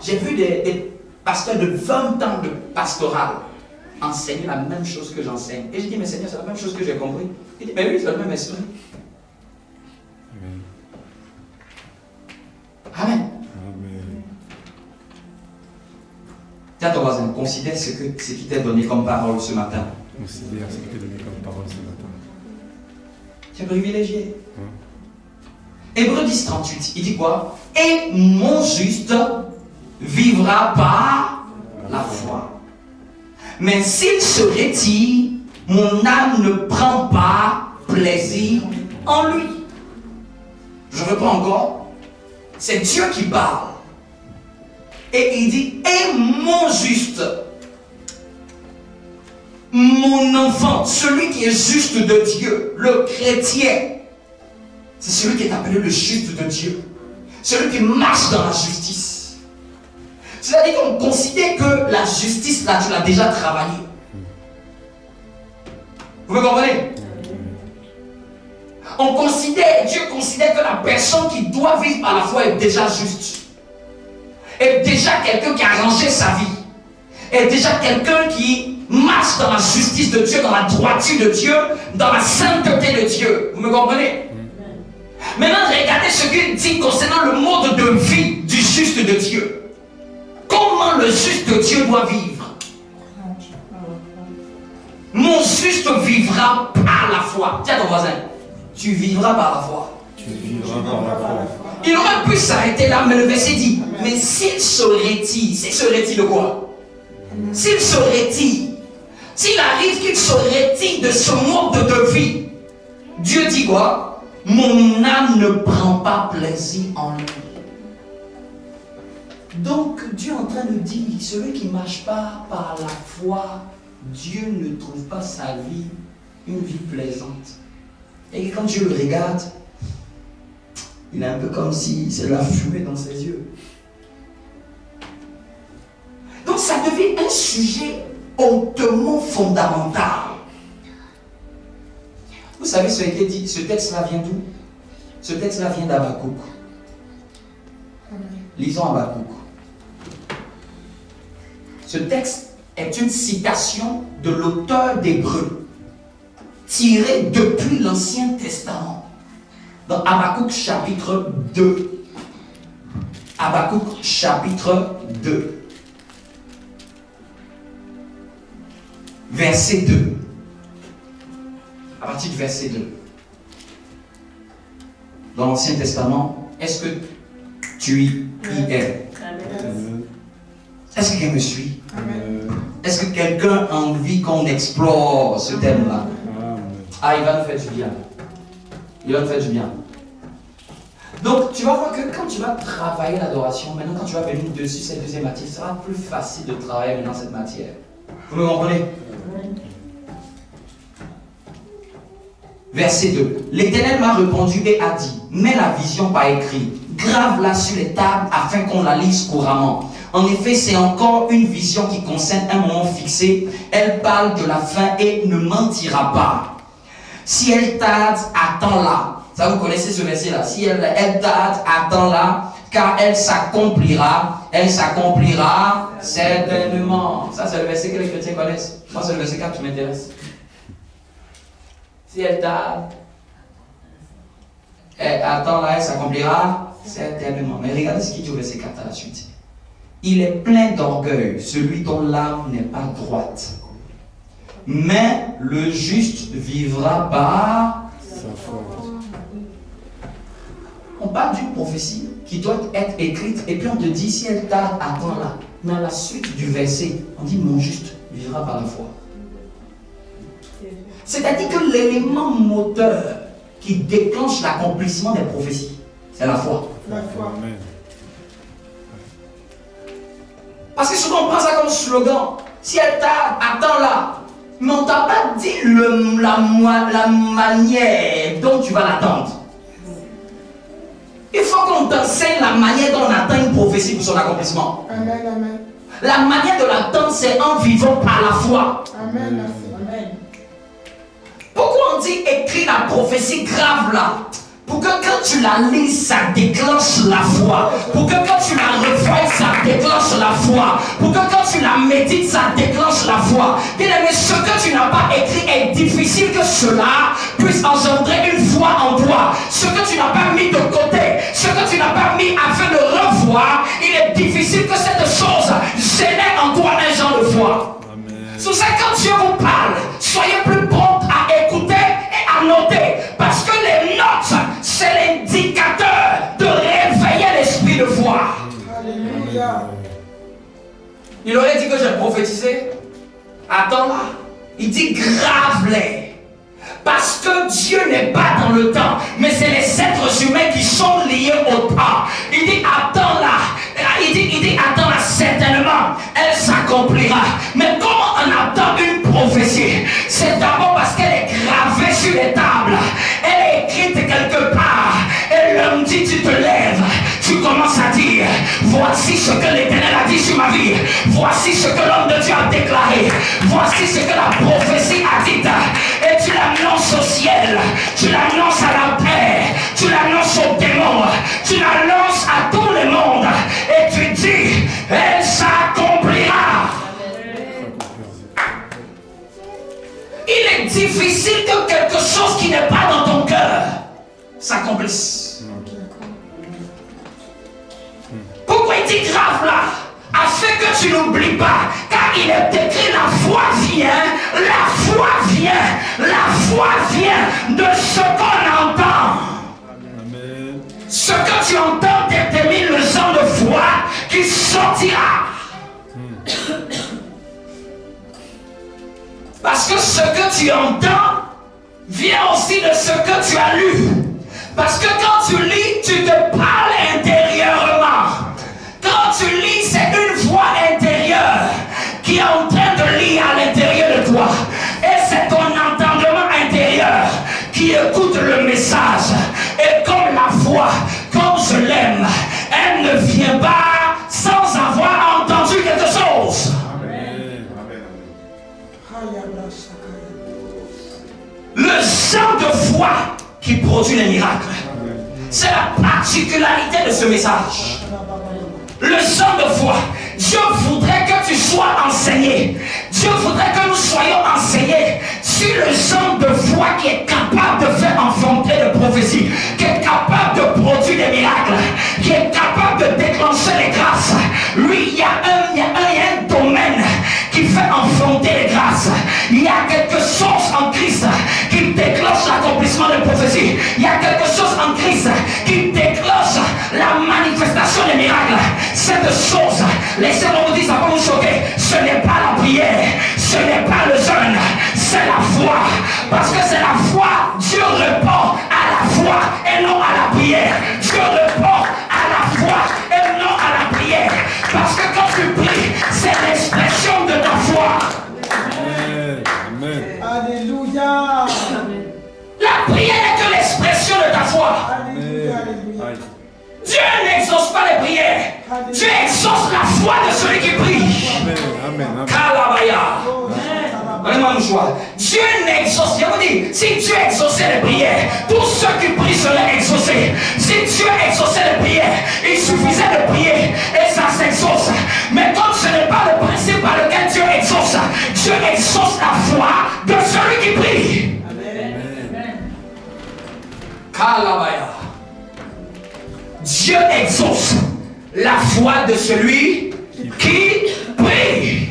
J'ai vu des pasteurs de 20 ans de pastoral enseigner la même chose que j'enseigne. Et j'ai dit, mais Seigneur, c'est la même chose que j'ai compris. Il dit, mais oui, c'est le même esprit. Amen. Tiens, ton voisin, considère ce qui t'est donné comme parole ce matin. Considère ce qui t'est donné comme parole ce matin. Tu es privilégié. Hébreux 10, 38, il dit quoi? Et mon juste vivra par la foi. Mais s'il se retire, mon âme ne prend pas plaisir en lui. Je reprends encore. C'est Dieu qui parle. Et il dit, et mon juste, mon enfant, celui qui est juste de Dieu, le chrétien, c'est celui qui est appelé le juste de Dieu. Celui qui marche dans la justice. C'est-à-dire qu'on considère que la justice, là, tu l'as déjà travaillée. Vous me comprenez? Dieu considère que la personne qui doit vivre par la foi est déjà juste. Est déjà quelqu'un qui a rangé sa vie. Est déjà quelqu'un qui marche dans la justice de Dieu, dans la droiture de Dieu, dans la sainteté de Dieu. Vous me comprenez? Maintenant, regardez ce qu'il dit concernant le mode de vie du juste de Dieu. Comment le juste de Dieu doit vivre? Mon juste vivra par la foi. Tiens ton voisin, tu vivras par la foi. Tu vivras par la foi. Il aurait pu s'arrêter là, mais le verset dit, mais s'il se retire de quoi? S'il se retire, s'il arrive qu'il se retire de ce mode de vie, Dieu dit quoi? Mon âme ne prend pas plaisir en lui. Donc Dieu est en train de dire, celui qui ne marche pas par la foi, Dieu ne trouve pas sa vie une vie plaisante. Et quand Dieu le regarde, il est un peu comme si c'est la fumée dans ses yeux. Donc ça devient un sujet hautement fondamental. Vous savez ce qui a été dit, ce texte-là vient d'où? Ce texte-là vient d'Habakkuk. Lisons Habakkuk. Ce texte est une citation de l'auteur d'Hébreux, tirée depuis l'Ancien Testament. Dans Habakkuk chapitre 2. Habakkuk chapitre 2. Verset 2. À partir du verset 2. Dans l'Ancien Testament, est-ce que tu y es? Est-ce que quelqu'un me suit? Est-ce que quelqu'un a envie qu'on explore ce thème-là? Ah, il va nous faire du bien. Il va nous faire du bien. Donc, tu vas voir que quand tu vas travailler l'adoration, maintenant, quand tu vas venir dessus cette deuxième matière, ce sera plus facile de travailler maintenant cette matière. Vous me comprenez? Verset 2. L'Éternel m'a répondu et a dit, mets la vision par écrit, grave-la sur les tables afin qu'on la lise couramment. En effet, c'est encore une vision qui concerne un moment fixé. Elle parle de la fin et ne mentira pas. Si elle tarde, attends-la. Ça, vous connaissez ce verset-là. Si elle tarde, attends-la, car elle s'accomplira certainement. Ça, c'est le verset que les chrétiens connaissent. Moi, c'est le verset 4 qui m'intéresse. Si elle tarde, attends-la, elle s'accomplira certainement. Mais regardez ce qu'il dit au verset 4 à la suite. Il est plein d'orgueil, celui dont l'âme n'est pas droite. Mais le juste vivra par sa foi. On parle d'une prophétie qui doit être écrite, et puis on te dit, si elle tarde, attends-la. Mais à la suite du verset, on dit, mon juste vivra par la foi. C'est-à-dire que l'élément moteur qui déclenche l'accomplissement des prophéties, c'est la foi. La foi. Parce que souvent on prend ça comme slogan. Si elle tarde, attends-la. Mais on ne t'a pas dit la manière dont tu vas l'attendre. Il faut qu'on t'enseigne la manière dont on attend une prophétie pour son accomplissement. Amen, amen. La manière de l'attendre, c'est en vivant par la foi. Amen, merci. Amen. Pourquoi on dit écris la prophétie grave là? Pour que quand tu la lis, ça déclenche la foi. Pour que quand tu la revois, ça déclenche la foi. Pour que quand tu la médites, ça déclenche la foi. Bien aimé, ce que tu n'as pas écrit est difficile que cela puisse engendrer une foi en toi. Ce que tu n'as pas mis de côté, ce que tu n'as pas mis afin de revoir, il est difficile que cette chose génère en toi un genre de foi. C'est pour ça que quand Dieu vous parle, soyez plus prompt à écouter et à noter. Parce que les notes, c'est l'indicateur de réveiller l'esprit de foi. Alléluia. Il aurait dit que j'ai prophétisé. Attends là. Il dit grave-les. Parce que Dieu n'est pas dans le temps, mais c'est les êtres humains qui sont liés au temps. Il dit attends là. Il dit attends là, certainement, elle s'accomplira. Mais comment on attend une prophétie? C'est d'abord parce qu'elle est gravée sur les tables. Elle est écrite quelque part. Et l'homme dit tu te lèves. Tu commences à dire voici ce que l'Éternel a dit sur ma vie. Voici ce que l'homme de Dieu a déclaré. Voici ce que la prophétie a dit. Et tu l'annonces au ciel. Tu l'annonces à la C'est difficile que quelque chose qui n'est pas dans ton cœur s'accomplisse. Pourquoi il dit grave là? Afin que tu n'oublies pas, car il est écrit la foi vient de ce qu'on entend. Amen. Ce que tu entends détermine le genre de foi qui sortira. Parce que ce que tu entends vient aussi de ce que tu as lu. Parce que quand tu lis, tu te parles intérieurement. Quand tu lis, c'est une voix intérieure qui est en train de lire à l'intérieur de toi. Et c'est ton entendement intérieur qui écoute le message. Et comme la voix, comme je l'aime, elle ne vient pas sans avoir entendu quelque chose. Le genre de foi qui produit les miracles. C'est la particularité de ce message. Le genre de foi. Dieu voudrait que tu sois enseigné. Dieu voudrait que nous soyons enseignés sur le genre de foi qui est capable de faire enfanter de prophéties, qui est capable de produire des miracles, qui est capable de déclencher les grâces. Lui, il y a un domaine qui fait enfanter les grâces. Il y a quelque chose en Christ qui déclenche l'accomplissement des prophéties. Il y a quelque chose en Christ qui déclenche la manifestation des miracles. Cette chose, laissez-moi vous dire, ça va vous choquer. Ce n'est pas la prière, ce n'est pas le jeûne, c'est la foi. Parce que c'est la foi. Dieu répond à la foi et non à la prière. Dieu répond à la foi et non à la prière. Parce que quand tu pries, c'est l'expression de ta foi. Amen. Amen. Alléluia. La prière n'est que l'expression de ta foi. Alléluia. Alléluia. Aïe. Dieu n'exauce pas les prières. Dieu exauce la foi de celui qui prie. Amen. Amen. Amen. Kalabaya. Oh, Vraiment une joie. Dieu n'exauce. Je vous dis, si Dieu exauçait les prières, tous ceux qui prient seraient exaucés. Si Dieu exauçait les prières, il suffisait de prier et ça s'exauce. Mais comme ce n'est pas le principe par lequel Dieu exauce, Dieu exauce la foi de celui qui prie. Amen. Kalabaya. Dieu exauce la foi de celui qui prie.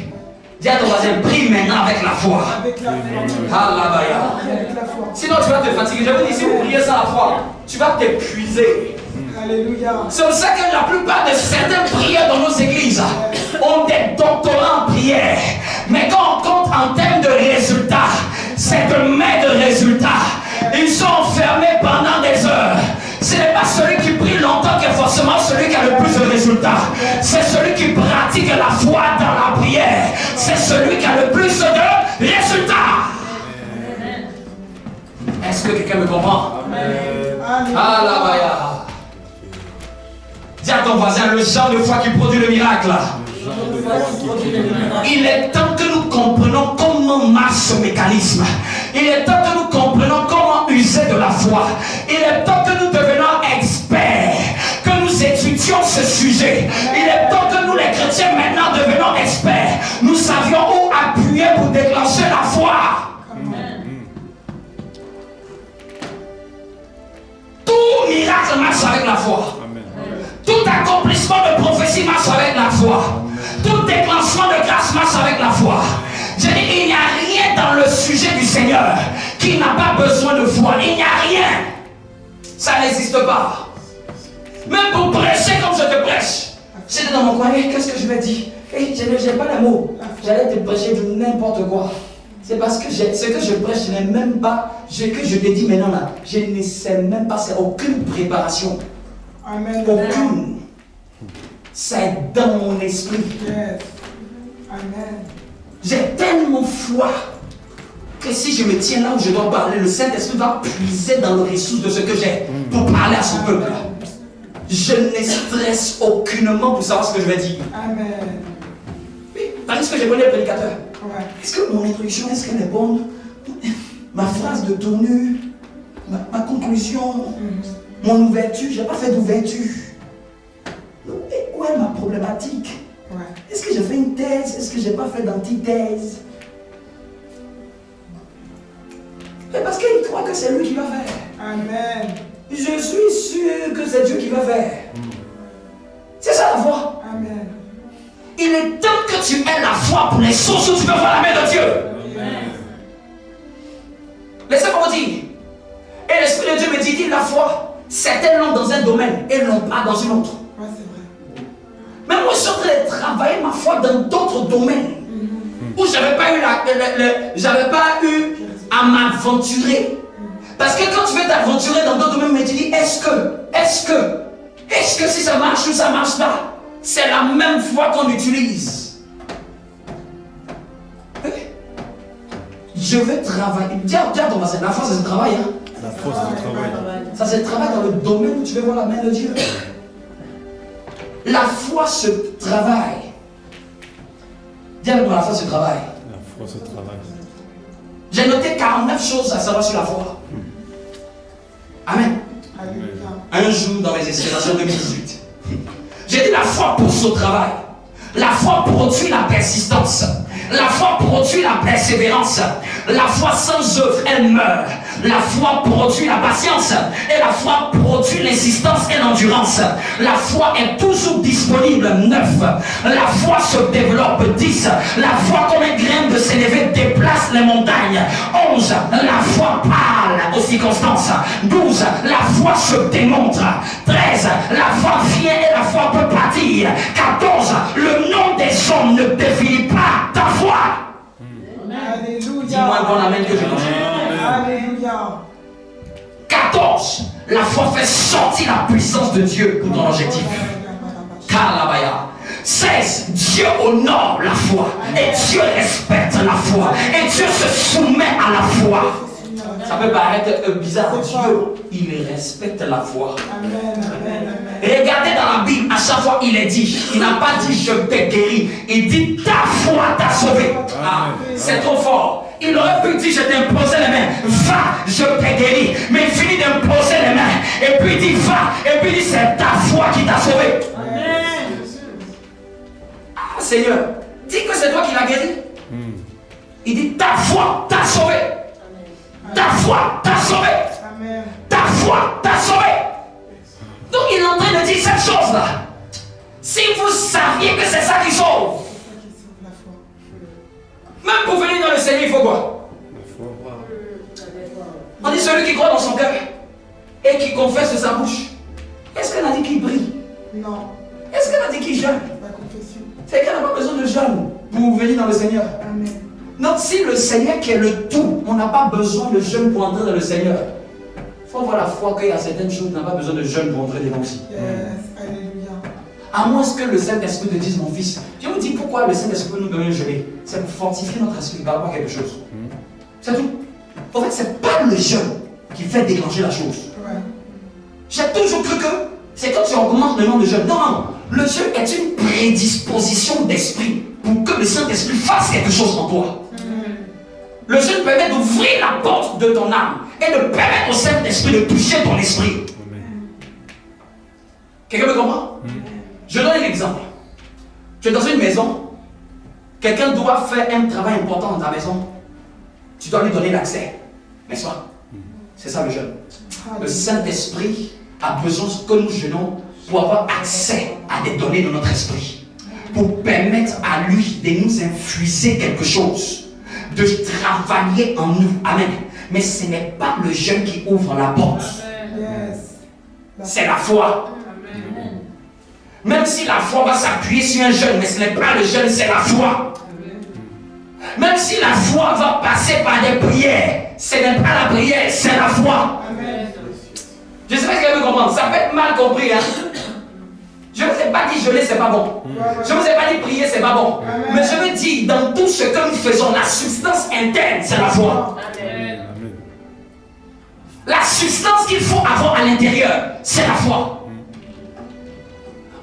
Dis à ton voisin, prie maintenant avec la foi. Avec la foi. Kalabaya. Avec la foi. Sinon tu vas te fatiguer. Je vous dis, si vous priez sans la foi, tu vas t'épuiser. Alléluia. C'est pour ça que la plupart de certaines prières dans nos églises ont des doctorats en prière. Mais quand on compte en termes de résultats, c'est de maigres résultats. Ils sont enfermés pendant des heures. Ce n'est pas celui qui prie longtemps qui est forcément celui qui a le plus de résultats. C'est celui qui pratique la foi dans la prière. C'est celui qui a le plus de résultats. Est-ce que quelqu'un me comprend? Ah là, baya. Dis à ton voisin, le genre de foi qui produit le miracle. Il est temps que nous comprenions comment marche ce mécanisme. Il est temps que nous comprenions comment user de la foi. Il est temps que nous devenions experts, que nous étudions ce sujet. Il est temps que nous les chrétiens maintenant devenions experts. Nous savions où appuyer pour déclencher la foi. Tout miracle marche avec la foi. Tout accomplissement de prophétie marche avec la foi. Tout déclenchement de grâce marche avec la foi. Je dis, il n'y a rien dans le sujet du Seigneur qui n'a pas besoin de foi. Il n'y a rien. Ça n'existe pas. Même pour prêcher comme je te prêche. J'étais dans mon coin, qu'est-ce que je vais dire? Je n'ai pas les mots. J'allais te prêcher de n'importe quoi. C'est parce que ce que je prêche, je n'ai même pas, ce que je te dis maintenant là, je ne sais même pas, c'est aucune préparation. Amen. Aucune. C'est dans mon esprit. Yes. Amen. J'ai tellement foi que si je me tiens là où je dois parler, le Saint-Esprit va puiser dans le ressource de ce que j'ai pour parler à son peuple. Je ne stresse aucunement pour savoir ce que je vais dire. Amen. Oui, parce que je connais le prédicateur. Ouais. Est-ce que mon introduction, est-ce qu'elle est bonne? Ma phrase de tournure, ma conclusion, mon ouverture, je n'ai pas fait d'ouverture. Où est ma problématique? Ouais. Est-ce que j'ai fait une thèse? Est-ce que je n'ai pas fait d'antithèse? que c'est lui qui va faire. Amen. Je suis sûr que c'est Dieu qui va faire. C'est ça la foi. Amen. Il est temps que tu aies la foi pour les choses où tu peux voir la main de Dieu. Laissez-moi vous dire. Et l'Esprit de Dieu me dit la foi, certains l'ont dans un domaine et l'ont pas dans un autre. Ouais, c'est vrai. Mais moi, je suis en train de travailler ma foi dans d'autres domaines où j'avais pas eu à m'aventurer. Parce que quand tu veux t'aventurer dans d'autres domaines, mais tu dis est-ce que si ça marche ou ça marche pas, c'est la même foi qu'on utilise. Je vais travailler. Dis à ton voisin, la foi c'est le travail. Hein? La foi, c'est le travail. Ça c'est le travail dans le domaine où tu veux voir la main de Dieu. La foi se travaille. Dis avec moi, la foi se travaille. La foi, c'est le travail. J'ai noté 49 choses à savoir sur la foi. Amen. Alléluia. Un jour dans mes inspirations 2018, j'ai dit la foi pousse au travail. La foi produit la persistance. La foi produit la persévérance. La foi sans œuvre, elle meurt. La foi produit la patience. Et la foi produit l'insistance et l'endurance. La foi est toujours disponible, 9. La foi se développe, 10. La foi comme un grain de s'élever déplace les montagnes. 11. La foi parle aux circonstances. 12. La foi se démontre. 13. La foi vient et la foi peut partir. 14. Le nom des hommes ne définit pas ta foi. Alléluia. Dis-moi un bon amen que je continue. Alléluia. 14. La foi fait sortir la puissance de Dieu pour ton objectif. Kalabaya. 16. Dieu honore la foi. Et Dieu respecte la foi. Et Dieu se soumet à la foi. Ça peut paraître bizarre. Dieu, il respecte la foi. Amen. Amen. Et regardez dans la Bible, à chaque fois il est dit, il n'a pas dit je t'ai guéri. Il dit ta foi t'a sauvé. Ah, c'est trop fort. Il aurait pu dire je t'ai imposé les mains. Va, je t'ai guéri. Mais il finit d'imposer les mains. Et puis il dit va. Et puis il dit c'est ta foi qui t'a sauvé. Amen. Ah Seigneur, dis que c'est toi qui l'as guéri. Il dit ta foi t'a sauvé. Ta foi t'a sauvé. Amen. Ta foi t'a sauvé. Donc il est en train de dire cette chose-là. Si vous saviez que c'est ça qui sauve, même pour venir dans le Seigneur, il faut quoi? On dit celui qui croit dans son cœur et qui confesse de sa bouche. Est-ce qu'elle a dit qu'il brille? Non. Est-ce qu'elle a dit qu'il jeûne? La confession. C'est qu'elle n'a pas besoin de jeûne pour venir dans le Seigneur. Amen. Donc si le Seigneur qui est le tout, on n'a pas besoin de jeûne pour entrer dans le Seigneur. Il faut avoir la foi qu'il y a certaines choses, on n'a pas besoin de jeûne pour entrer dedans aussi. Yes. Alléluia. À moins que le Saint-Esprit te dise, mon fils, je vous dis pourquoi le Saint-Esprit nous donne un jeûner. C'est pour fortifier notre esprit par rapport à quelque chose. C'est tout. En fait, c'est pas le jeûne qui fait déclencher la chose. Ouais. J'ai toujours cru que c'est quand tu augmentes le nombre de jeûnes. Non, non. Le jeûne est une prédisposition d'esprit pour que le Saint-Esprit fasse quelque chose en toi. Le jeûne permet d'ouvrir la porte de ton âme et de permettre au Saint-Esprit de toucher ton esprit. Quelqu'un me comprend? Je donne un exemple. Tu es dans une maison, quelqu'un doit faire un travail important dans ta maison, tu dois lui donner l'accès. N'est-ce pas? C'est ça le jeûne. Le Saint-Esprit a besoin que nous jeûnons pour avoir accès à des données de notre esprit, pour permettre à lui de nous infuser quelque chose, de travailler en nous. Amen. Mais ce n'est pas le jeûne qui ouvre la porte. Yes. C'est la foi. Même si la foi va s'appuyer sur un jeûne, mais ce n'est pas le jeûne, c'est la foi. Même si la foi va passer par des prières, ce n'est pas la prière, c'est la foi. Amen. Je ne sais pas si vous me comprendre. Ça peut être mal compris. Hein? Je ne vous ai pas dit jeûner, c'est pas bon. Je ne vous ai pas dit prier, c'est pas bon. Mais je veux dire, dans tout ce que nous faisons, la substance interne, c'est la foi. La substance qu'il faut avoir à l'intérieur, c'est la foi.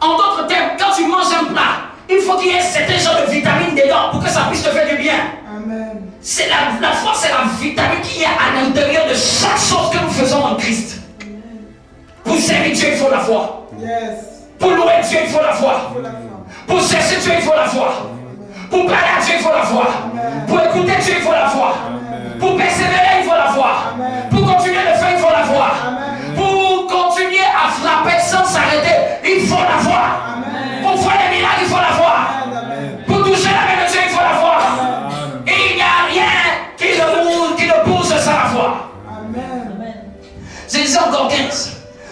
En d'autres termes, quand tu manges un plat, il faut qu'il y ait certains genres de vitamines dedans pour que ça puisse te faire du bien. Amen. C'est la foi, c'est la vitamine qui est à l'intérieur de chaque chose que nous faisons en Christ. Pour servir Dieu, il faut la foi. Yes. Pour louer Dieu, il faut la foi. Il faut la foi. Pour chercher Dieu, il faut la foi. Pour parler à Dieu, il faut la foi. Pour écouter Dieu, il faut la foi. Pour persévérer, il faut la foi. Pour continuer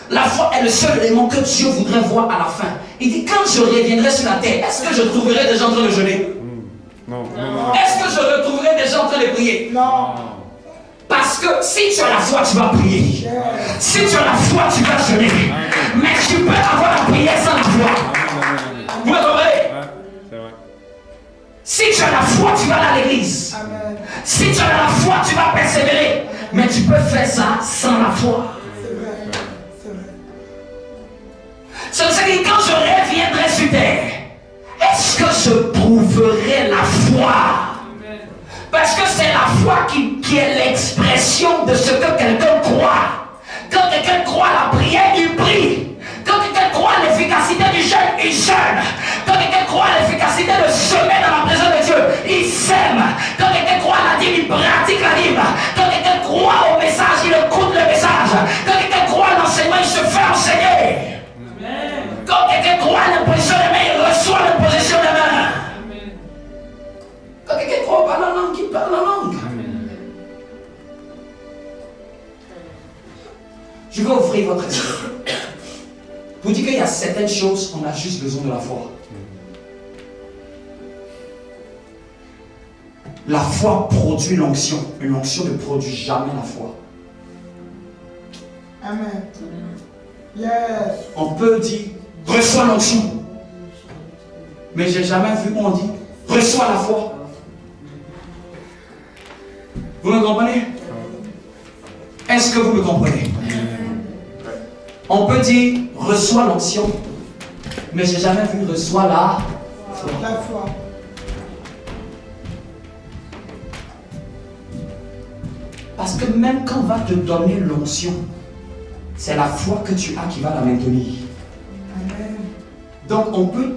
La foi est le seul élément que Dieu voudrait voir à la fin. Il dit, quand je reviendrai sur la terre, est-ce que je trouverai des gens en train de jeûner? Non, non. Est-ce que je retrouverai des gens en train de prier? Non. Parce que si tu as la foi, tu vas prier. Si tu as la foi, tu vas jeûner. Mais tu peux avoir la prière sans la foi. Vous me comprenez? C'est vrai. Si tu as la foi, tu vas aller à l'église. Amen. Si tu as la foi, tu vas persévérer. Mais tu peux faire ça sans la foi. C'est vrai. C'est vrai. C'est pour ça que quand je reviendrai sur terre, est-ce que je trouverai la foi? Parce que c'est la foi qui est l'expression de ce que quelqu'un croit. Quand quelqu'un croit à la prière, il prie. Quand quelqu'un croit à l'efficacité du jeûne, il jeûne. Quand quelqu'un croit à l'efficacité de semer dans la présence de Dieu, il sème. Quand quelqu'un croit à la dîme, il pratique la dîme. Quand quelqu'un croit au message, il écoute le message. Quand quelqu'un croit à l'enseignement, il se fait enseigner. Quand quelqu'un croit à l'imposition des mains, il reçoit l'imposition des mains. Quand quelqu'un croit par la langue, il parle la langue. Je vais ouvrir votre esprit. Vous dites qu'il y a certaines choses, on a juste besoin de la foi. La foi produit l'onction. Une onction ne produit jamais la foi. Amen. Yes. On peut dire, reçois l'onction. Mais j'ai jamais vu où on dit, reçois la foi. Vous me comprenez? Est-ce que vous me comprenez? On peut dire, reçois l'onction. Mais j'ai jamais vu, reçois la foi. La foi. Parce que même quand on va te donner l'onction, c'est la foi que tu as qui va la maintenir. Amen. Donc on peut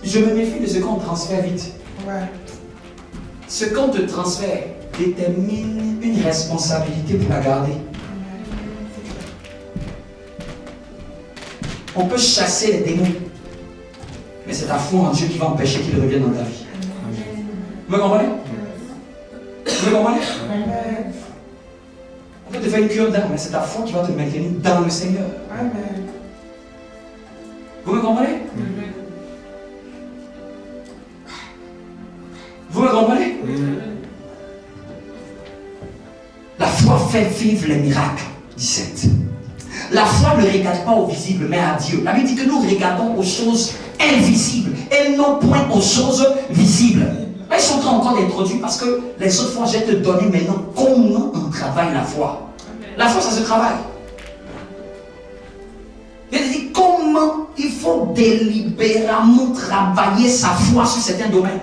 je me méfie de ce qu'on transfère vite. Ouais. Ce qu'on te transfère détermine une responsabilité pour la garder. On peut chasser les démons, mais c'est ta foi en Dieu qui va empêcher qu'ils reviennent dans ta vie. Vous me comprenez? Vous me comprenez? Amen. On peut te faire une cure d'âme, mais c'est ta foi qui va te maintenir dans le Seigneur. Amen. Vous me comprenez? Vous me comprenez? La foi fait vivre les miracles. 17. La foi ne regarde pas au visible, mais à Dieu. La Bible dit que nous regardons aux choses invisibles et non point aux choses visibles. Là, ils sont en train encore d'introduire parce que les autres fois, je vais te donner maintenant comment on travaille la foi. La foi, ça se travaille. Il dit comment il faut délibérément travailler sa foi sur certains domaines.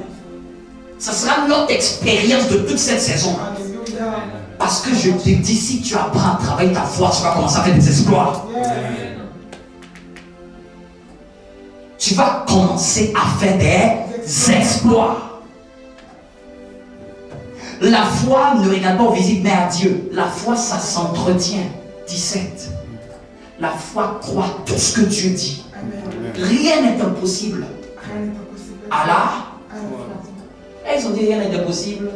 Ce sera notre expérience de toute cette saison. Alléluia. Parce que je te dis, si tu apprends à travailler ta foi, tu vas commencer à faire des exploits. Tu vas commencer à faire des exploits. La foi ne regarde pas au visible, mais à Dieu. La foi, ça s'entretient. 17. La foi croit tout ce que Dieu dit. Amen. Rien n'est impossible. Rien n'est pas possible. À la Amen. Ils ont dit rien n'est impossible.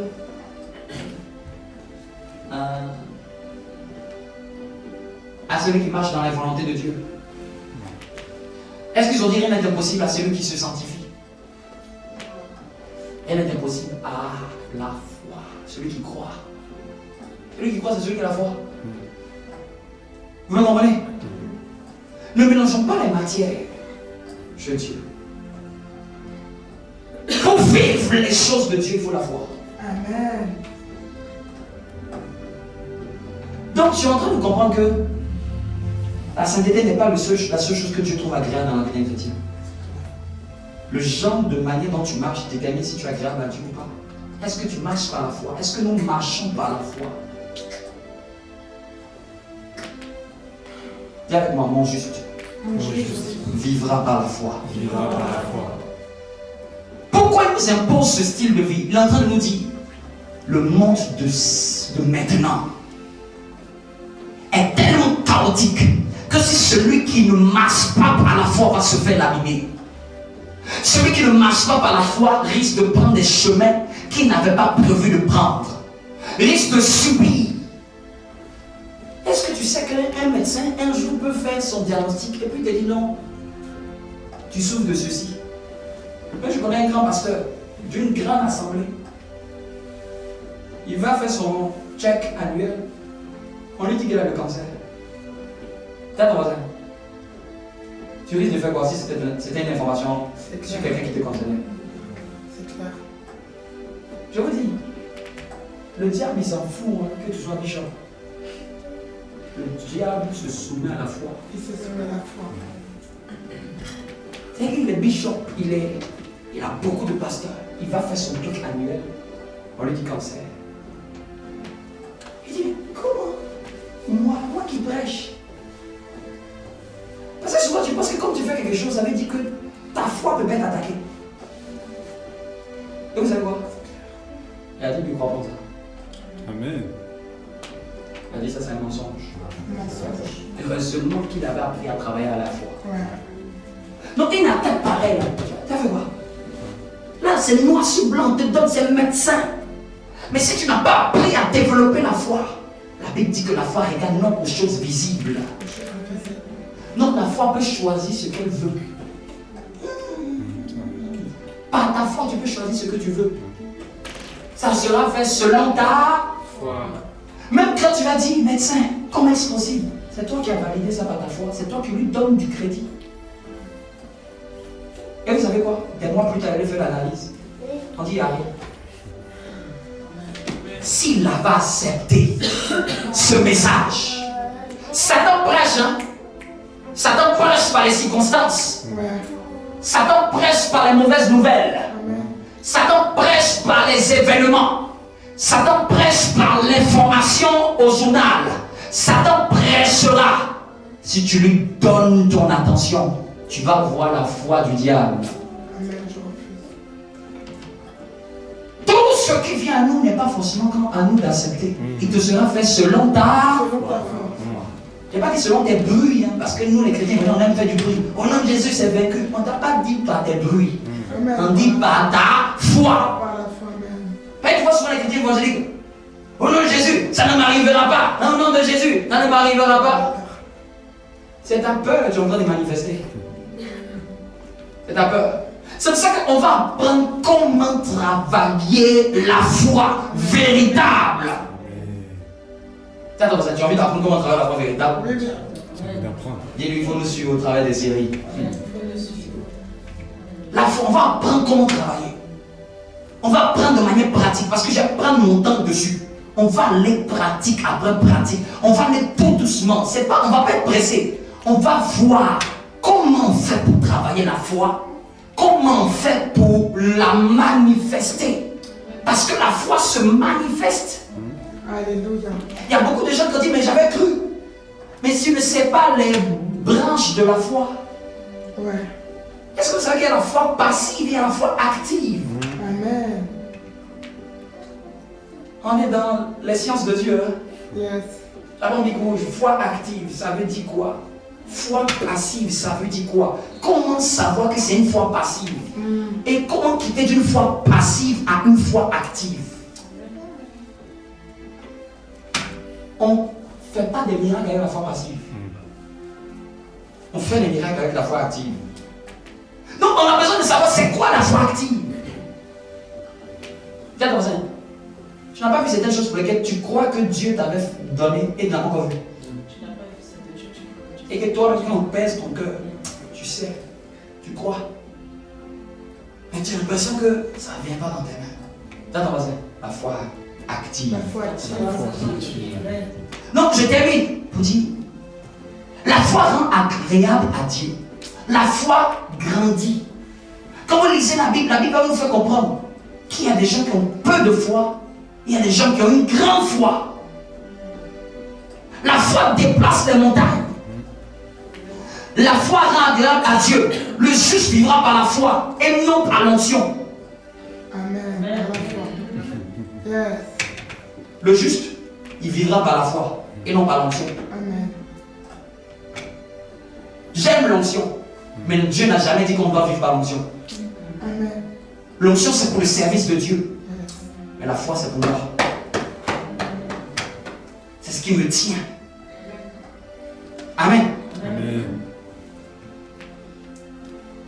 À celui qui marche dans la volonté de Dieu. Est-ce qu'ils ont dit rien n'est impossible à celui qui se sanctifie? Rien n'est impossible à la foi. Celui qui croit. Celui qui croit, c'est celui qui a la foi. Vous me comprenez? Ne mélangeons pas les matières. Je Dieu. Pour vivre les choses de Dieu, il faut la foi. Amen. Donc tu es en train de comprendre que la sainteté n'est pas la seule chose que Dieu trouve agréable dans la vie d'un chrétien. Le genre de manière dont tu marches détermine si tu es agréable à Dieu ou pas. Est-ce que tu marches par la foi? Est-ce que nous marchons par la foi? Dis avec moi, mon juste Mon Jésus. vivra par la foi. Vivra par la foi. Pourquoi il nous impose ce style de vie? Il est en train de nous dire, le monde de maintenant est tellement chaotique que si celui qui ne marche pas par la foi va se faire l'abîmer. Celui qui ne marche pas par la foi risque de prendre des chemins qu'il n'avait pas prévu de prendre. Risque de subir Est-ce que tu sais qu'un médecin, un jour, peut faire son diagnostic et puis te dit non, tu souffres de ceci? Moi, je connais un grand pasteur d'une grande assemblée. Il va faire son check annuel. On lui dit qu'il a le cancer. T'as ton voisin. Tu risques de faire quoi si c'était une information sur quelqu'un qui te concernait? C'est clair. Je vous dis, le diable il s'en fout hein, que tu sois bishop. Le diable se soumet à la foi. Il se soumet à la foi. C'est qu'il est bishop, il a beaucoup de pasteurs. Il va faire son truc annuel. On lui dit cancer. Il dit, mais comment? Moi qui prêche. Parce que souvent tu penses que comme tu fais quelque chose, ça veut dire que ta foi peut être attaquée. Et vous savez quoi? Il a dit, il ne croit pas ça. Amen. Il a dit, ça c'est un mensonge. Mensonge. Heureusement qu'il avait appris à travailler à la foi. Ouais. Donc une attaque pareille, tu as fait quoi? Là, c'est noir sur blanc, on te donne, c'est le médecin. Mais si tu n'as pas appris à développer la foi, la Bible dit que la foi regarde non aux choses visibles. Donc la foi peut choisir ce qu'elle veut. Par ta foi, tu peux choisir ce que tu veux. Ça sera fait selon ta foi. Même quand tu vas dire, médecin, comment est-ce possible? C'est toi qui as validé ça par ta foi. C'est toi qui lui donnes du crédit. Et vous savez quoi? Des mois plus tard, elle fait l'analyse. On dit, allez. S'il avait accepté ce message, Satan prêche, hein? Satan prêche par les circonstances. Ouais. Satan prêche par les mauvaises nouvelles. Amen. Satan prêche par les événements. Satan prêche par l'information au journal. Satan prêchera. Si tu lui donnes ton attention, tu vas voir la foi du diable. Amen, je refuse. Tout ce qui vient à nous n'est pas forcément à nous d'accepter. Il te sera fait selon ta... Selon ta foi. Je n'ai pas dit selon tes bruits, hein, parce que nous les chrétiens, on aime faire du bruit. Au nom de Jésus, c'est vaincu. On ne t'a pas dit par tes bruits. Amen. On dit par ta foi. Par la foi, amen. Pas une fois souvent les chrétiens évangéliques. Au nom de Jésus, ça ne m'arrivera pas. Au nom de Jésus, ça ne m'arrivera pas. C'est ta peur que tu es en train de manifester. C'est ta peur. C'est pour ça qu'on va apprendre comment travailler la foi véritable. Attends, tu as envie d'apprendre comment travailler la foi véritable? Oui, bien. D'apprendre. Dis-lui, il faut nous suivre au travers des séries. La foi, on va apprendre comment travailler. On va apprendre de manière pratique, parce que je vais prendre mon temps dessus. On va aller pratique après pratique. On va aller tout doucement. C'est pas, on ne va pas être pressé. On va voir comment on fait pour travailler la foi. Comment on fait pour la manifester. Parce que la foi se manifeste. Alléluia. Il y a beaucoup de gens qui disent, mais j'avais cru. Mais si tu ne sais pas les branches de la foi, Ouais. est-ce que vous savez qu'il y a la foi passive et la foi active? Amen. On est dans les sciences de Dieu. Hein? Yes. Là, on dit quoi? Foi active, ça veut dire quoi? Foi passive, ça veut dire quoi? Comment savoir que c'est une foi passive? Et comment quitter d'une foi passive à une foi active? On ne fait pas des miracles avec la foi passive. On fait des miracles avec la foi active. Donc on a besoin de savoir c'est quoi la foi active. Viens dans un. Tu n'as pas vu certaines choses pour lesquelles tu crois que Dieu t'avait donné et tu n'as pas encore vu. Et que toi, quand on pèse ton cœur, tu sais, tu crois. Mais tu as l'impression que ça ne vient pas dans tes mains. Viens dans la foi active. La foi active. Donc je termine pour dire, la foi rend agréable à Dieu. La foi grandit. Quand vous lisez la Bible va vous faire comprendre qu'il y a des gens qui ont peu de foi, il y a des gens qui ont une grande foi. La foi déplace les montagnes. La foi rend agréable à Dieu. Le juste vivra par la foi et non par l'onction. Amen. Par la foi. Yes. Le juste, il vivra par la foi et non par l'onction. Amen. J'aime l'onction, mais Dieu n'a jamais dit qu'on doit vivre par l'onction. Amen. L'onction, c'est pour le service de Dieu. Yes. Mais la foi, c'est pour moi. C'est ce qui me tient. Amen. Amen.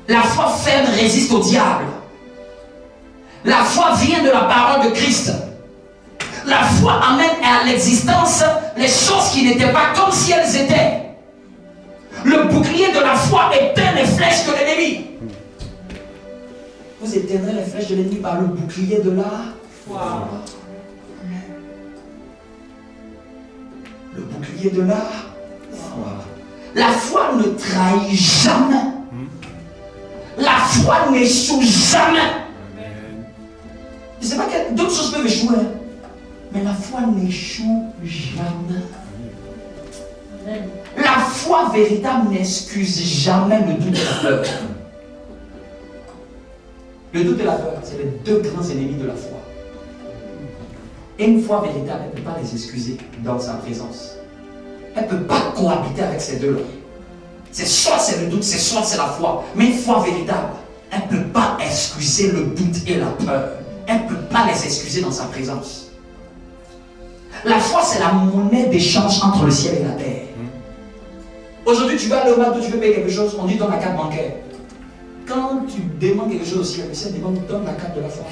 La foi ferme résiste au diable. La foi vient de la parole de Christ. La foi amène à l'existence les choses qui n'étaient pas comme si elles étaient. Le bouclier de la foi éteint les flèches de l'ennemi. Vous éteindrez les flèches de l'ennemi par le bouclier de la foi. Le bouclier de la foi. La foi ne trahit jamais. La foi n'échoue jamais. Je ne sais pas que d'autres choses peuvent échouer, mais la foi n'échoue jamais. La foi véritable n'excuse jamais le doute et la peur. Le doute et la peur, c'est les deux grands ennemis de la foi. Et une foi véritable, elle ne peut pas les excuser dans sa présence. Elle ne peut pas cohabiter avec ces deux-là. C'est soit c'est le doute, c'est soit c'est la foi. Mais une foi véritable, elle ne peut pas excuser le doute et la peur. Elle ne peut pas les excuser dans sa présence. La foi, c'est la monnaie d'échange entre le ciel et la terre. Aujourd'hui, tu vas aller au McDo, tu veux payer quelque chose, on dit donne la carte bancaire. Quand tu demandes quelque chose au ciel, le ciel demande donne la carte de la foi.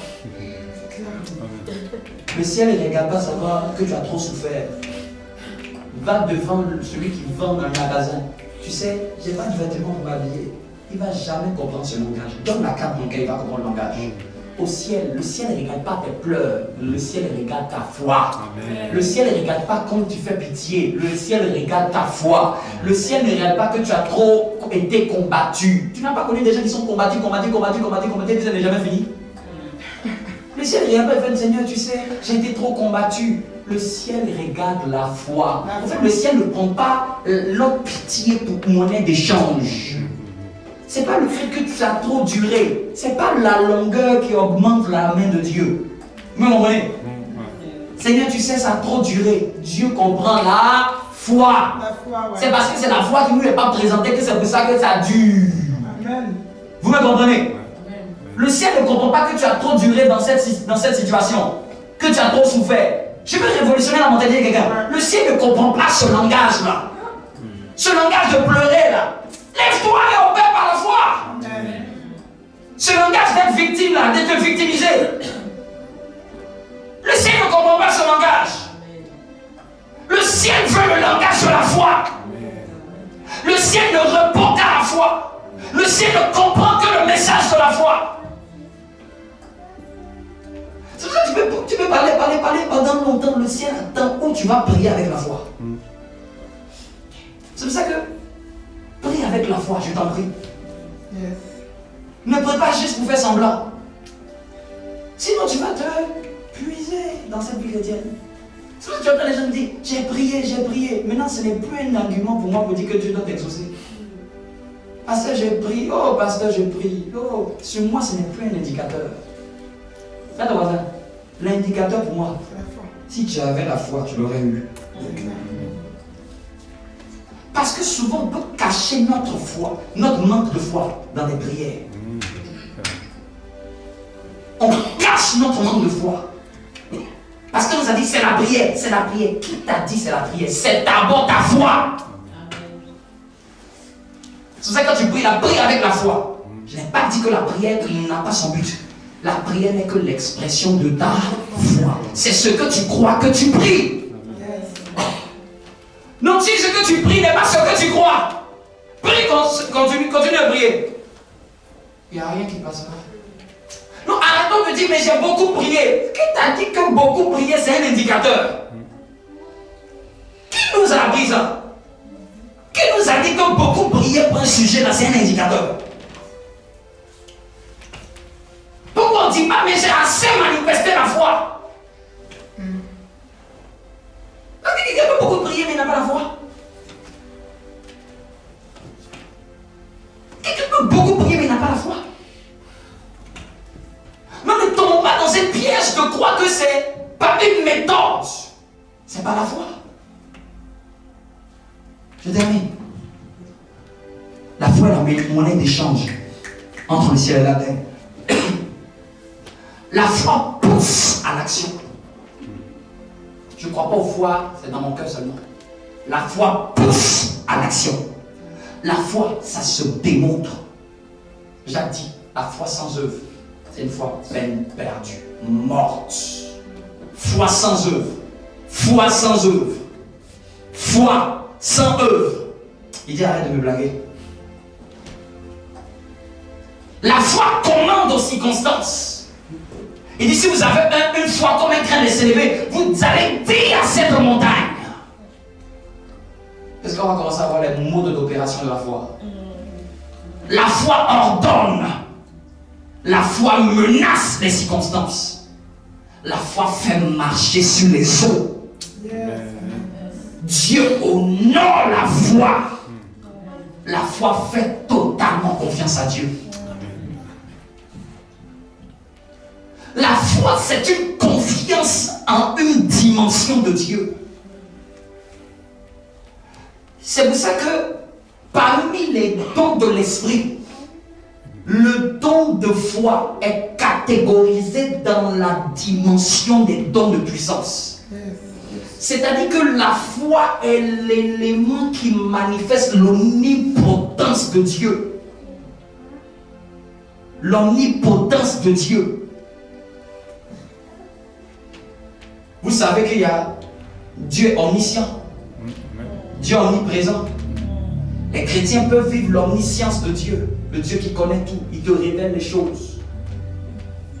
Le ciel ne regarde pas savoir que tu as trop souffert. Va devant celui qui vend dans le magasin. Tu sais, j'ai pas de vêtements pour m'habiller. Il ne va jamais comprendre ce langage. Donne la carte bancaire, il va comprendre le langage. Au ciel, le ciel ne regarde pas tes pleurs, le ciel regarde ta foi. Amen. Le ciel ne regarde pas comme tu fais pitié, le ciel regarde ta foi. Le ciel ne regarde pas que tu as trop été combattu. Tu n'as pas connu des gens qui sont combattus, et ça n'est jamais fini. Le ciel ne regarde pas et fait, Seigneur, tu sais, j'ai été trop combattu. Le ciel regarde la foi. En fait, le ciel ne prend pas notre pitié pour monnaie d'échange. Ce n'est pas le fait que tu as trop duré. Ce n'est pas la longueur qui augmente la main de Dieu. Vous me comprenez? Seigneur, tu sais, ça a trop duré. Dieu comprend la foi. Ouais. C'est parce que c'est la foi qui ne nous est pas présentée que c'est pour ça que ça dure. Amen. Vous me comprenez? Amen. Le ciel ne comprend pas que tu as trop duré dans cette situation. Que tu as trop souffert. Je veux révolutionner la mentalité de quelqu'un. Le ciel ne comprend pas ce langage-là. Ce langage de pleurer là. Lève-toi et opère par la foi. Amen. Ce langage d'être victime là, d'être victimisé. Le ciel ne comprend pas ce langage. Le ciel veut le langage de la foi. Le ciel ne répond qu'à la foi. Le ciel ne comprend que le message de la foi. C'est pour ça que tu peux parler pendant longtemps. Le ciel attend où tu vas prier avec la foi. C'est pour ça que prie avec la foi, je t'en prie. Yes. Ne prie pas juste pour faire semblant. Sinon, tu vas te puiser dans cette vie chrétienne. C'est pour ça que tu entends les gens me dire, j'ai prié. Maintenant, ce n'est plus un argument pour moi pour dire que Dieu doit t'exaucer. Pasteur, j'ai prié. Oh, pasteur, j'ai prié. Oh, sur moi, ce n'est plus un indicateur. Là, ton voisin, l'indicateur pour moi, si tu avais la foi, tu l'aurais eu. Parce que souvent, on peut cacher notre foi, notre manque de foi dans les prières. On cache notre manque de foi. Parce qu'on nous a dit c'est la prière, c'est la prière. Qui t'a dit c'est la prière? C'est d'abord ta foi. C'est pour ça que quand tu pries, la prière avec la foi. Je n'ai pas dit que la prière n'a pas son but. La prière n'est que l'expression de ta foi. C'est ce que tu crois que tu pries. Non, si ce que tu pries n'est pas ce que tu crois. Prie, continue à prier. Il n'y a rien qui passera. Non, arrêtons de dire, mais j'ai beaucoup prié. Qui t'a dit que beaucoup prier, c'est un indicateur? Qui nous a appris ça? Qui nous a dit que beaucoup prier pour un sujet, là, c'est un indicateur? Pourquoi on ne dit pas, mais j'ai assez manifesté la foi? Quelqu'un peut beaucoup prier, mais il n'a pas la foi. Quelqu'un peut beaucoup prier, mais il n'a pas la foi. Mais ne tombons pas dans cette piège de croire que c'est pas une méthode. C'est pas la foi. Je termine. La foi est la monnaie d'échange entre le ciel et la terre. La foi pousse à l'action. Je ne crois pas aux foi, c'est dans mon cœur seulement. La foi pousse à l'action. La foi, ça se démontre. Jacques dit, la foi sans œuvre, c'est une foi peine perdue, morte. Foi sans œuvre. Foi sans œuvre. Foi sans œuvre. Il dit, arrête de me blaguer. La foi commande aux circonstances. Il dit, si vous avez une foi comme un grain de s'élever, vous allez dire à cette montagne. Est-ce qu'on va commencer à voir les modes d'opération de la foi? La foi ordonne. La foi menace les circonstances. La foi fait marcher sur les eaux. Dieu honore la foi. La foi fait totalement confiance à Dieu. La foi, c'est une confiance en une dimension de Dieu. C'est pour ça que parmi les dons de l'esprit, le don de foi est catégorisé dans la dimension des dons de puissance. C'est-à-dire que la foi est l'élément qui manifeste l'omnipotence de Dieu. L'omnipotence de Dieu. Vous savez qu'il y a Dieu omniscient. Dieu omniprésent. Les chrétiens peuvent vivre l'omniscience de Dieu, le Dieu qui connaît tout, il te révèle les choses.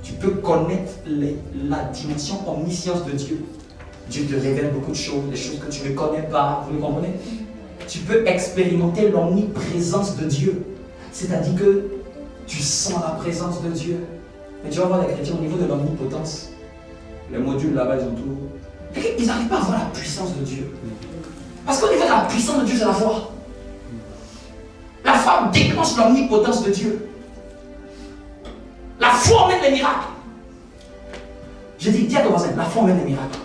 Tu peux connaître la dimension omniscience de Dieu. Dieu te révèle beaucoup de choses, des choses que tu ne connais pas, vous le comprenez? Tu peux expérimenter l'omniprésence de Dieu, c'est-à-dire que tu sens la présence de Dieu. Mais tu vas voir les chrétiens au niveau de l'omnipotence. Les modules là-bas, ils ont tout. Ils n'arrivent pas à voir la puissance de Dieu. Parce qu'au niveau de la puissance de Dieu, c'est la foi. La foi déclenche l'omnipotence de Dieu. La foi emmène les miracles. Je dis, dis à ton voisin, la foi emmène les miracles.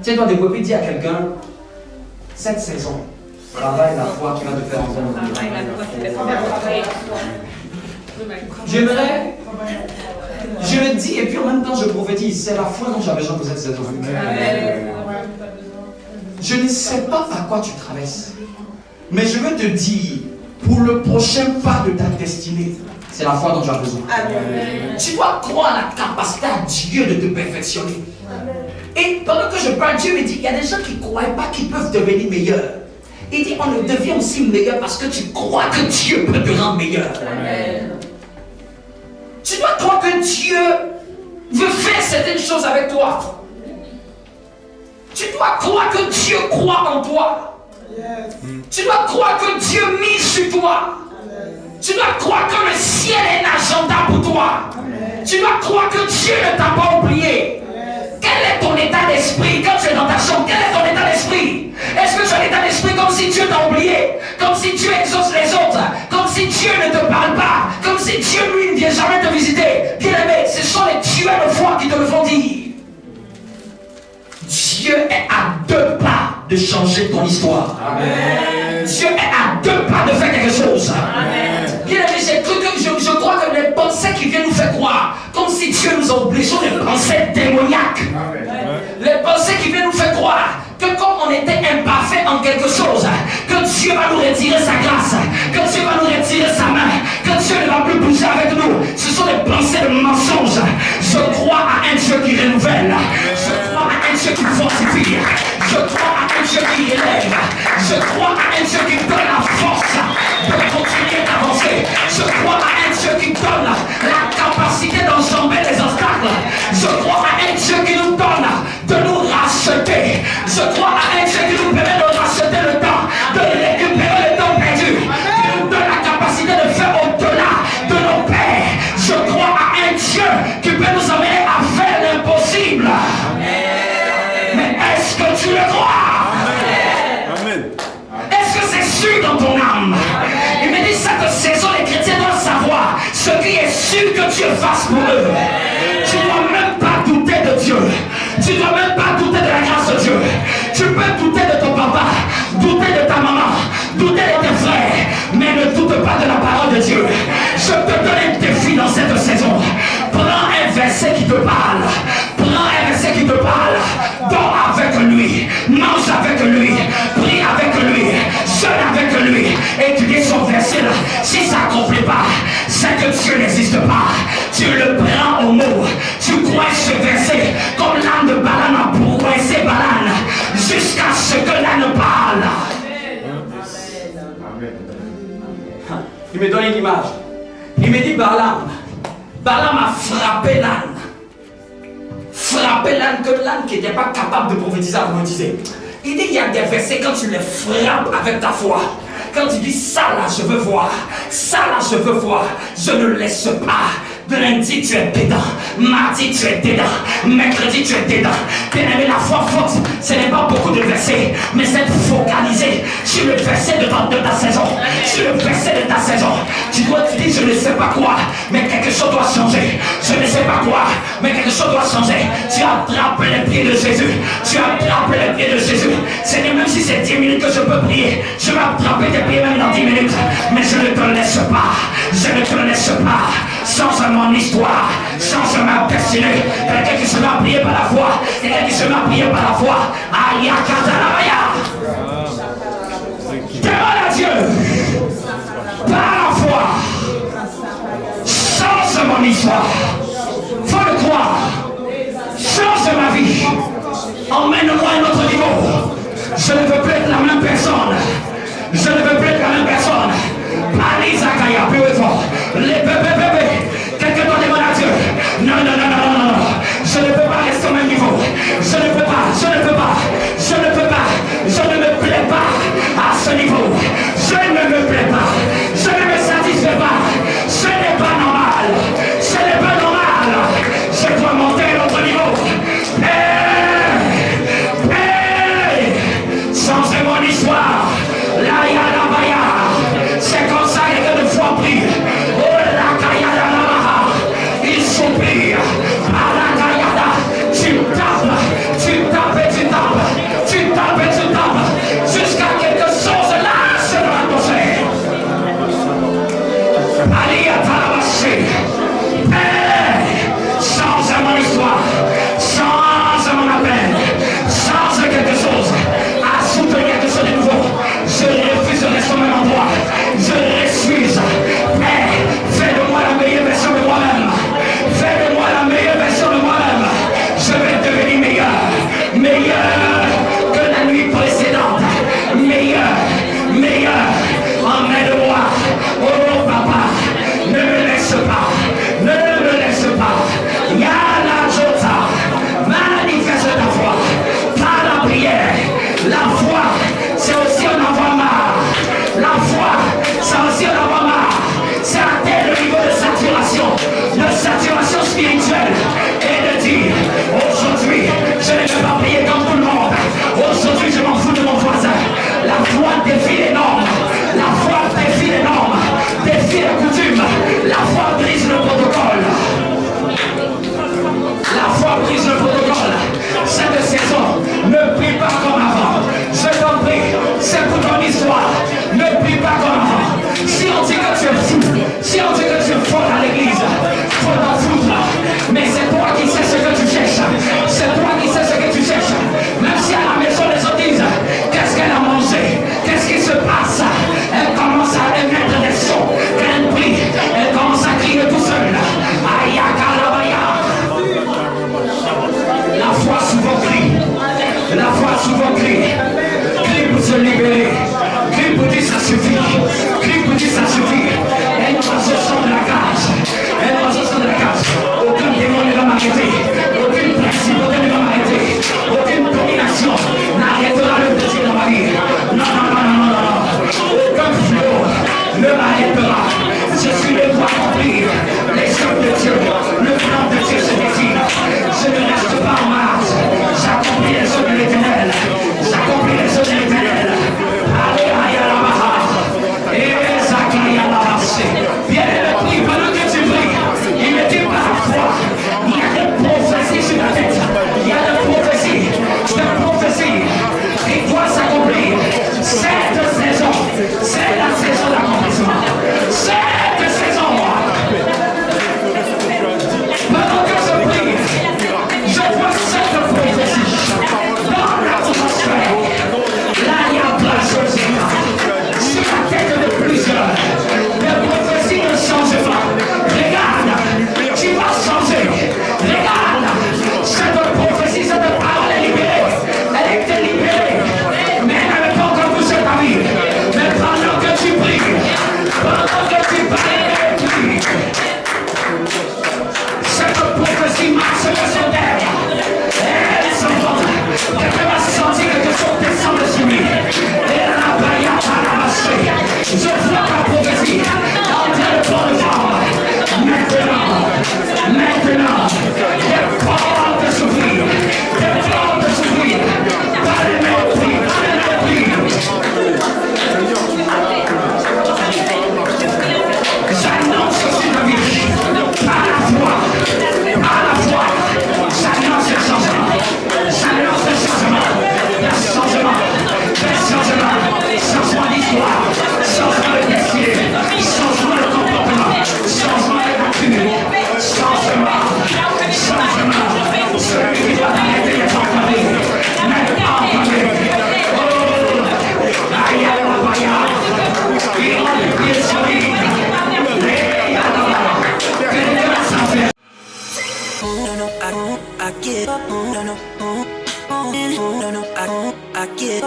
Tu dois développer, dis à quelqu'un, cette saison, travaille la foi qui va te faire entendre. J'aimerais, je le dis et puis en même temps je prophétise, c'est la foi dont j'ai besoin pour cette saison. Je ne sais pas à quoi tu traverses, mais je veux te dire, pour le prochain pas de ta destinée, c'est la foi dont tu as besoin. Tu dois croire à la capacité à Dieu de te perfectionner. Et pendant que je parle, Dieu me dit, il y a des gens qui ne croient pas qu'ils peuvent devenir meilleurs. Il dit, on ne devient aussi meilleur parce que tu crois que Dieu peut te rendre meilleur. Tu dois croire que Dieu veut faire certaines choses avec toi. Tu dois croire que Dieu croit en toi. Tu dois croire que Dieu mise sur toi. Tu dois croire que le ciel est un agenda pour toi. Tu dois croire que Dieu ne t'a pas oublié. Quel est ton état d'esprit quand tu es dans ta chambre? Quel est ton état d'esprit? Est-ce que tu as l'état d'esprit comme si Dieu t'a oublié? Comme si Dieu exauce les autres? Comme si Dieu ne te parle pas? Comme si Dieu, lui, ne vient jamais te visiter? Bien-aimé, ce sont les tueurs de foi qui te le font dire. Dieu est à 2 pas de changer ton histoire. Amen. Dieu est à 2 pas de faire quelque chose. Bien-aimé, je crois que les pensées qui viennent nous faire croire, comme si Dieu nous a oubliés, sont des pensées démoniaques. Amen. Les pensées qui viennent nous faire croire que comme on était imparfait en quelque chose, que Dieu va nous retirer sa grâce, que Dieu va nous retirer sa main, que Dieu ne va plus bouger avec nous. Ce sont des pensées de mensonges. Je crois à un Dieu qui renouvelle. Je crois à un Dieu qui fortifie. Je crois à un Dieu qui élève. Je crois à un Dieu qui donne la force de continuer d'avancer. Je crois à un Dieu qui donne la capacité d'enjamber les obstacles. Je crois à un Dieu qui nous donne de nous racheter. Je crois à un Dieu qui nous permet de racheter le temps, de récupérer le temps perdu, qui nous donne la capacité de faire au-delà de nos pères. Je crois à un Dieu qui peut nous amener à faire l'impossible. Mais est-ce que tu le crois? Amen. Est-ce que c'est sûr dans ton âme? Il me dit cette saison, les chrétiens doivent savoir ce qui est sûr que Dieu fasse pour eux. Tu ne dois même pas douter de Dieu. Tu ne dois même pas douter de la grâce de Dieu. Tu peux douter de ton papa, douter de ta maman, douter de tes frères, mais ne doute pas de la parole de Dieu. Je te donne un défi dans cette saison. Prends un verset qui te parle. Prends un verset qui te parle. Dors avec lui. Mange avec Il me donne une image. Il me dit Balaam a frappé l'âne. Frappé l'âne, que l'âne qui n'était pas capable de prophétiser a prophétisé. Il dit il y a des versets quand tu les frappes avec ta foi. Quand tu dis ça là je veux voir, ça là je veux voir, je ne laisse pas. Lundi tu es dedans, mardi tu es dedans, mercredi tu es dedans. Bien-aimé, la foi forte, ce n'est pas beaucoup de versets, mais c'est focalisé sur le verset de ta saison. Sur le verset de ta saison. Tu dis je ne sais pas quoi, mais quelque chose doit changer. Je ne sais pas quoi, mais quelque chose doit changer. Tu attrapes les pieds de Jésus. Tu attrapes les pieds de Jésus. Seigneur, même si c'est 10 minutes que je peux prier, je vais attraper tes pieds même dans 10 minutes. Mais je ne te laisse pas. Je ne te laisse pas. Change mon histoire, change ma destinée. Quelqu'un qui se met à prier par la foi, quelqu'un qui se met à prier par la foi. Aïe, demande à Dieu par la foi. Change mon histoire. Faut le croire. Change ma vie. Emmène-moi à un autre niveau. Je ne veux plus être la même personne. Je ne veux plus être la même personne. Palisakaya, plus fort. Les bébés. Quelqu'un doit demander à Dieu. Non. Je ne peux pas rester au même niveau. Je ne peux pas. Je ne me plais pas à ce niveau. Je ne me plais pas. Je ne me satisfais pas. Ce n'est pas normal. Ce n'est pas normal. Je dois monter à l'autre niveau. Changer mon histoire. C'est comme ça que de foi prie. Oh la kayada namaha. Il soupire. À la kayada. Tu tapes et tu tapes.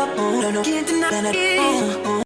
No, no, can't deny that.